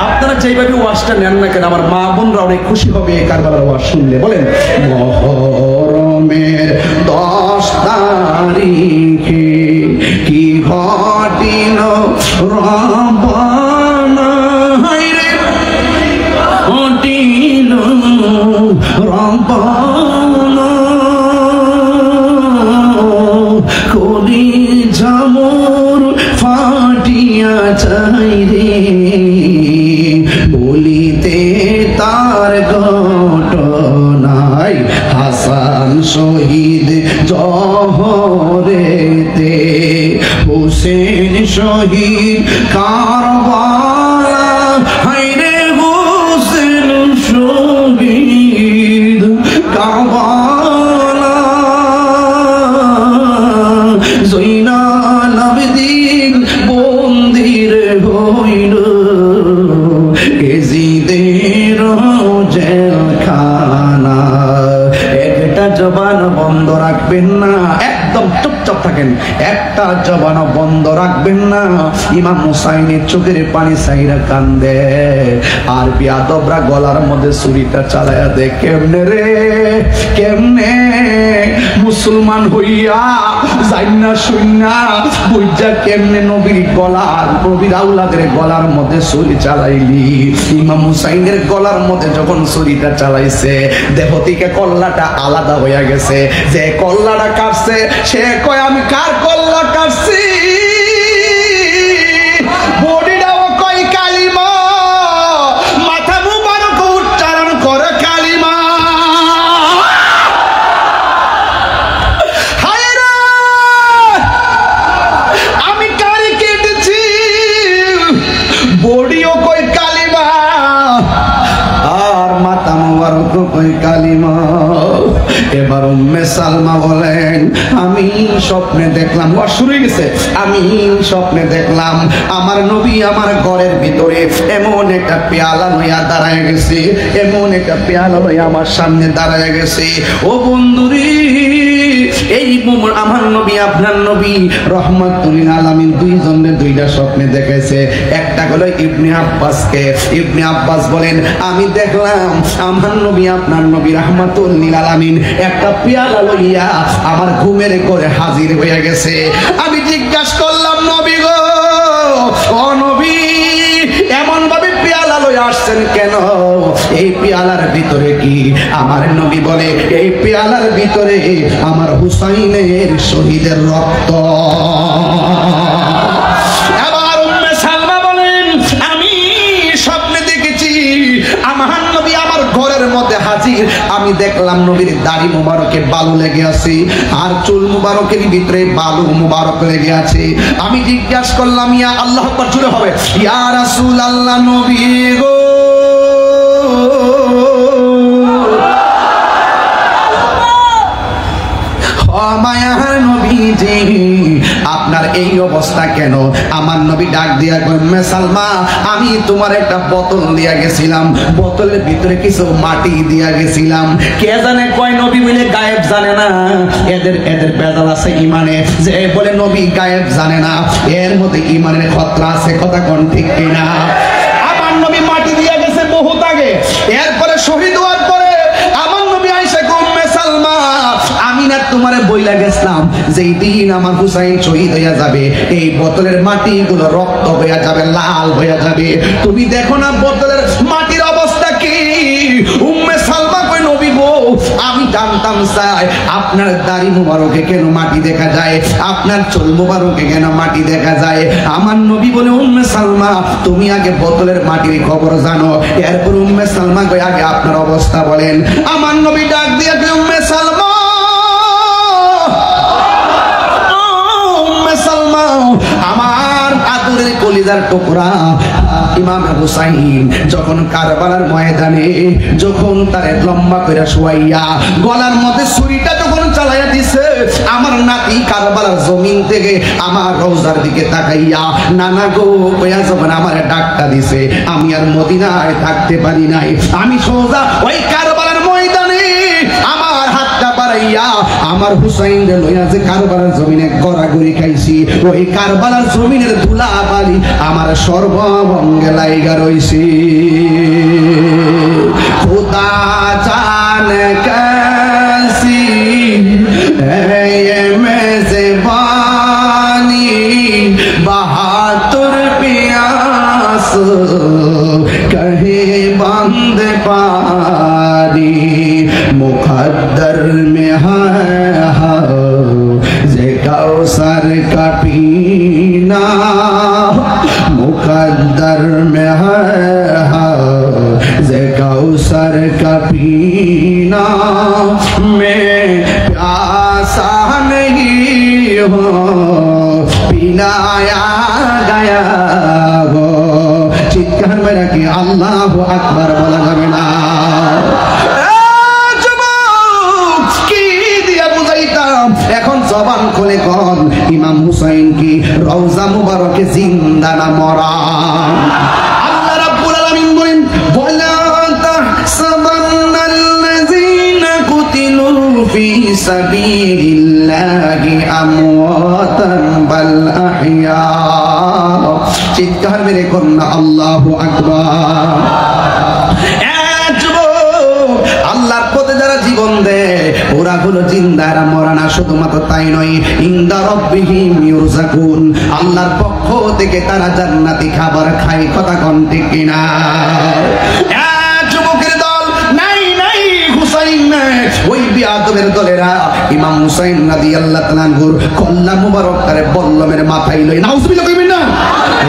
S1: আপনারা যেইভাবে ওয়াজটা নেন না কেন, আমার মা বোনরা অনেক খুশি হবে এই কারবালার ওয়াজ শুনলে। বলেন মহরমের 10 তারিখে কি ঘটিল রবানা, হায়রে ঘটিল রবানা, কলি ঝামর ফাটিয়া চাই রে, বলিতে তার ঘটনায় হাসান শহীদ জহরেতে, হুসেন শহীদ কারবালা, হায়রে হুসেন শহীদ কারবালা, জৈনাল আবেদিন বন্দির হইল, এজিদের জেলখানা। একটা জবান বন্ধ রাখবেন না, একদম চুপচাপ থাকেন। শোনেন, একটা জবানও বন্ধ রাখবেন না। ইমাম হুসাইনের চোখের পানি সাইরা কান্দে, আর বিয়াদবরা গলার মধ্যে ছুরিটা চালায়া দে। কেমনে রে, কেমনে মুসলমান হইয়া যাইনা শুইনা বুঝা কেমনে নবীর গলার, নবীর আউলাদের গলার মধ্যে ছুরি চালাইলি? ইমাম হুসাইনের গলার মধ্যে যখন ছুরিটা চালাইছে, দেহ থেকে কল্লাটা আলাদা হইয়া গেছে। যে কল্লাটা কাটছে সে কয় আমি কার কল্লা কাটছি? বডিটাও কয় কালিমা, মাথা মুবারক উচ্চারণ করে কালিমা। হায় রে, আমি কারে কেটেছি? বডিও কয় কালিমা, আর মাথা মুবারক কয় কালিমা। এবার উম্মে সালমা বলেন, আমি স্বপ্নে দেখলাম, ওয়া শুরু হয়ে গেছে, আমি স্বপ্নে দেখলাম আমার নবী আমার ঘরের ভিতরে এমন একটা পেয়ালা লইয়া দাঁড়ায় গেছে, এমন একটা পেয়ালা লইয়া আমার সামনে দাঁড়ায় গেছে। ও বন্ধুরি, এই আমার নবী আপনার নবী রহমাতুল আলামিন দুইজনের দুইটা স্বপ্নে দেখেছে। একটা হলো ইবনে আব্বাসকে। ইবনে আব্বাস বলেন, আমি দেখলাম আমার নবী আপনার নবী রহমাতুল আলামিন একটা পেয়ালা লইয়া আমার ঘুমের ঘরে হাজির হয়ে গেছে। আমি জিজ্ঞাসা করলাম, নবী গো, ও নবী, এমন ভাবে পেয়ালা লইয়া আসছেন কেন? এই পেয়ালার ভিতরে কি? আমার নবী বলে, এই পেয়ালার ভিতরে আমার হুসাইনের শহীদের রক্ত। এবার উম্মে সালমা বলেন, আমি স্বপ্নে দেখেছি আমার নবী আমার ঘরের মধ্যে হাজির। আমি দেখলাম নবীর দাড়ি মুবারকে বালু লেগে আছে, আর চুল মুবারকের ভিতরে বালু মুবারক লেগে আছে। আমি জিজ্ঞাসা করলাম, ইয়া আল্লাহ আকবার, জোরে হবে, ইয়া রাসূলুল্লাহ, নবী গো, মায়ার নবীজি, আপনার এই অবস্থা কেন? আমার নবী ডাক দিয়া কইমে, সালমা, আমি তোমার একটা বোতল দিয়া গেছিলাম, বোতলের ভিতরে কিছু মাটি দিয়া গেছিলাম। কে জানে কয় নবী বলে গায়েব জানে না। এদের বেদাল আছে ইমানে, যে বলে নবী গায়েব জানে না, এর মধ্যে ইমানের খতরা আছে। কথা কোন ঠিক কিনা? আমার নবী মাটি দিয়া গেছে বহুত আগে। এরপরে শহীদ হওয়ার পরে আমার নবী আয়েশা উম্মে সালমা, আমি না তোমারে বইলা গেছিলাম যেই দিন আমার হুসাইন শহীদ হইয়া যাবে, এই বোতলের মাটিগুলো রক্ত হইয়া যাবে, লাল হইয়া যাবে। তুমি দেখো না বোতলের মাটির অবস্থা কি? উম্মে সালমা কই, নবী গো, আমি জানতাম চাই আপনার দাড়ি মুবারকে কেন মাটি দেখা যায়, আপনার চুল মুবারকে কেন মাটি দেখা যায়। আমার নবী বলে, উম্মে সালমা, তুমি আগে বোতলের মাটির খবর জানো, এরপর উম্মে সালমা কই আগে আপনার অবস্থা বলেন। আমার নবী ডাক দিয়ে কই, উম্মে সালমা, আমার আদরের কলিজার টুকরা ইমাম হুসাইন যখন কারবালার ময়দানে যখন তারে লম্বা করে শুয়াইয়া গলার মধ্যে ছুরিটা যখন চালাইয়া দিছে, আমার নাতি কারবালার জমিন থেকে আমার রওজার দিকে তাকাইয়া নানা গো কইয়া যখন আমার ডাকটা দিছে, আমি আর মদিনায় থাকতে পারি নাই। আমি সোজা ওই কারবালার ময়দানে আমার হাতটা বাড়াইয়া আমার হুসাইন রে লইয়া যে কারবালার জমিনে গড়াগড়ি খাইছি, ওই কারবালার জমিনের ধুলা বালি আমার সর্বঙ্গে লাইগা রইছি। খুদা জানে कैसी है ये मेज़बानी, बहादुर प्यास कहे बंद पानी, मुकद्दर में है जे कौसर का पीना, मुकद्दर में है जे कौसर का पीना, मैं प्यासा नहीं हूँ पिलाया गया हो। चित्कार मेरा कि अल्लाह अकबर बोला जाবে না। এখন জবান খুলে কোন ইমাম হুসাইন কি রওজা মুবারকে জিন্দা না মরা? আল্লাহ রাব্বুল আলামিন বলেন, ওয়ালা তাহসাবান্নাল্লাযীনা কুতিলু ফি সাবিলিল্লাহি আমওয়াতান বাল আহইয়া। চিৎকার মেরে কন্যা আল্লাহু আকবার। আল্লাহর পথে যারা জীবন দেয় ওরা হলো জিন্দা, এরা মরা না। শুধুমাত্র তাই নয়, ইনদা রাব্বিহিম ইউরযাকুন, আল্লাহর পক্ষ থেকে তারা জান্নাতি খাবার খায়। কথা কোন ঠিক কিনা? যুবকের দল নাই নাই, হুসাইন নাই, ওই বিয়াদবের দলেরা ইমাম হুসাইন রাদিয়াল্লাহু তাআলা আনহুর কল্লা মুবারক করে বল্লমের মাথায় লই, নাউজুবিল্লাহ কইবেন না,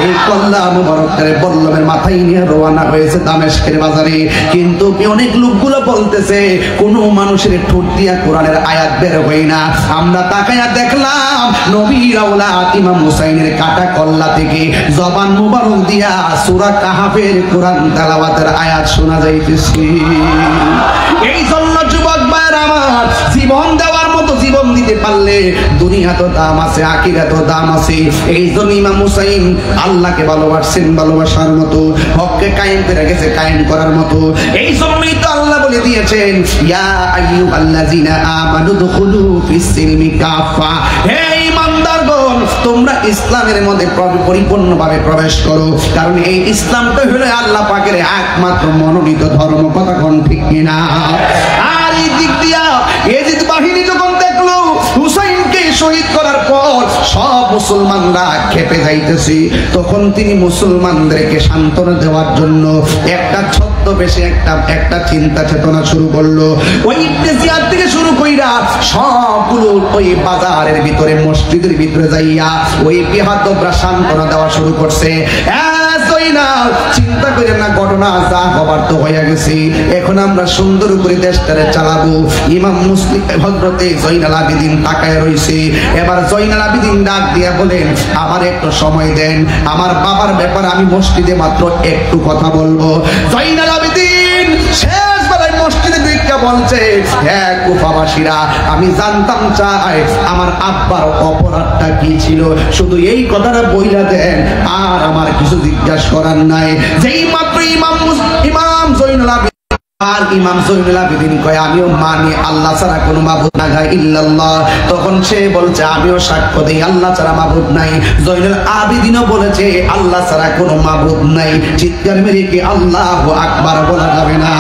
S1: এই কল্লা মুবারক করে বল্লমের মাথায় নিয়ে রওনা হয়েছে দামেস্কের বাজারে। কিন্তু অনেক লোকগুলো বলতেছে কোন মানুষের ঠোঁট দিয়া কোরআনের আয়াত বের হয় না। আমরা তাকায়া দেখলাম নবীর আওলাদ ইমাম হুসাইনের কাটা কল্লা থেকে জবান মুবারক দিয়া সূরা কাহাফের কোরআন তেলাওয়াতের আয়াত শোনা যাইতেছে। এই জন্য যুবক ভাইরা আমার, জীবন দেওয়ার মতো জীবন দিতে পারলে দুনিয়া তো দাম আছে, আখিরাত তো দাম আছে। এই জন্য ইমাম হুসাইন আল্লাহকে ভালোবাসছেন ভালোবাসার মতো, হককে কায়েম করে গেছে কায়েম করার মতো। এই জন্যই তো আল্লাহ বলে দিয়েছেন, ইয়া আইয়ুহাল্লাযিনা আমানু দুখুলু ফিস সিলমি কাফা, হে ঈমানদারগণ তোমরা ইসলামের মধ্যে পরিপূর্ণভাবে প্রবেশ করো। কারণ এই ইসলামটা হলো আল্লাহ পাকের একমাত্র মনোনীত ধর্ম। কথা কোন ঠিক কিনা? আর এই দিক দিয়া ইয়াজিদ বাহিনী যখন দেখলো হুসাইনকে শহীদ করার পর সব মুসলমানরা খেপে যাইতেছে, তখন তিনি মুসলমানদেরকে সান্ত্বনা দেওয়ার জন্য একটা ছদ্মবেশে একটা চিন্তা চেতনা শুরু করলো। ওই ইবনে জিয়াদ থেকে শুরু কইরা সবগুলো ওই বাজারের ভিতরে মসজিদের ভিতরে যাইয়া ওই বিহাদবরা সান্ত্বনা দেওয়া শুরু করছে। চিন্তা করেন না, ঘটনা যা হবার তো হয়ে গেছে, এখন আমরা সুন্দর করে দেশটারে চালাবো। ইমাম মুসলিম হযরতে জয়নাল আবেদিন তাকায় রইছে। এবার জয়নাল আবেদিন ডাক দিয়া বলেন, আমার একটু সময় দেন, আমার বাবার ব্যাপারে আমি মসজিদে মাত্র একটু কথা বলবো। জয়নাল আবেদিন শেষ বেলায় মসজিদে ভিক্ষা বলছে, হ্যাঁ কুফাবাসীরা, আমি জানতাম চাই আমার আব্বার অপরাধটা কি ছিল, শুধু এই কথাটা বইলা দেন, আর আমার কিছু জিজ্ঞাসা করার নাই। যেই মাত্র ইমাম জয়নুল আবেদিন আর ইমাম জয়নুল আবেদিন কয়, আমিও মানি আল্লাহ ছাড়া কোনো মাবুদ নাই ইল্লাল্লাহ। তখন সে বলছে, আমিও সাক্ষ্য দেই আল্লাহ ছাড়া মাবুদ নাই। জয়নুল আবেদিনও বলেছে আল্লাহ ছাড়া কোনো মাবুদ নাই। চিৎকার মেরে কি আল্লাহু আকবার বলা যাবে না?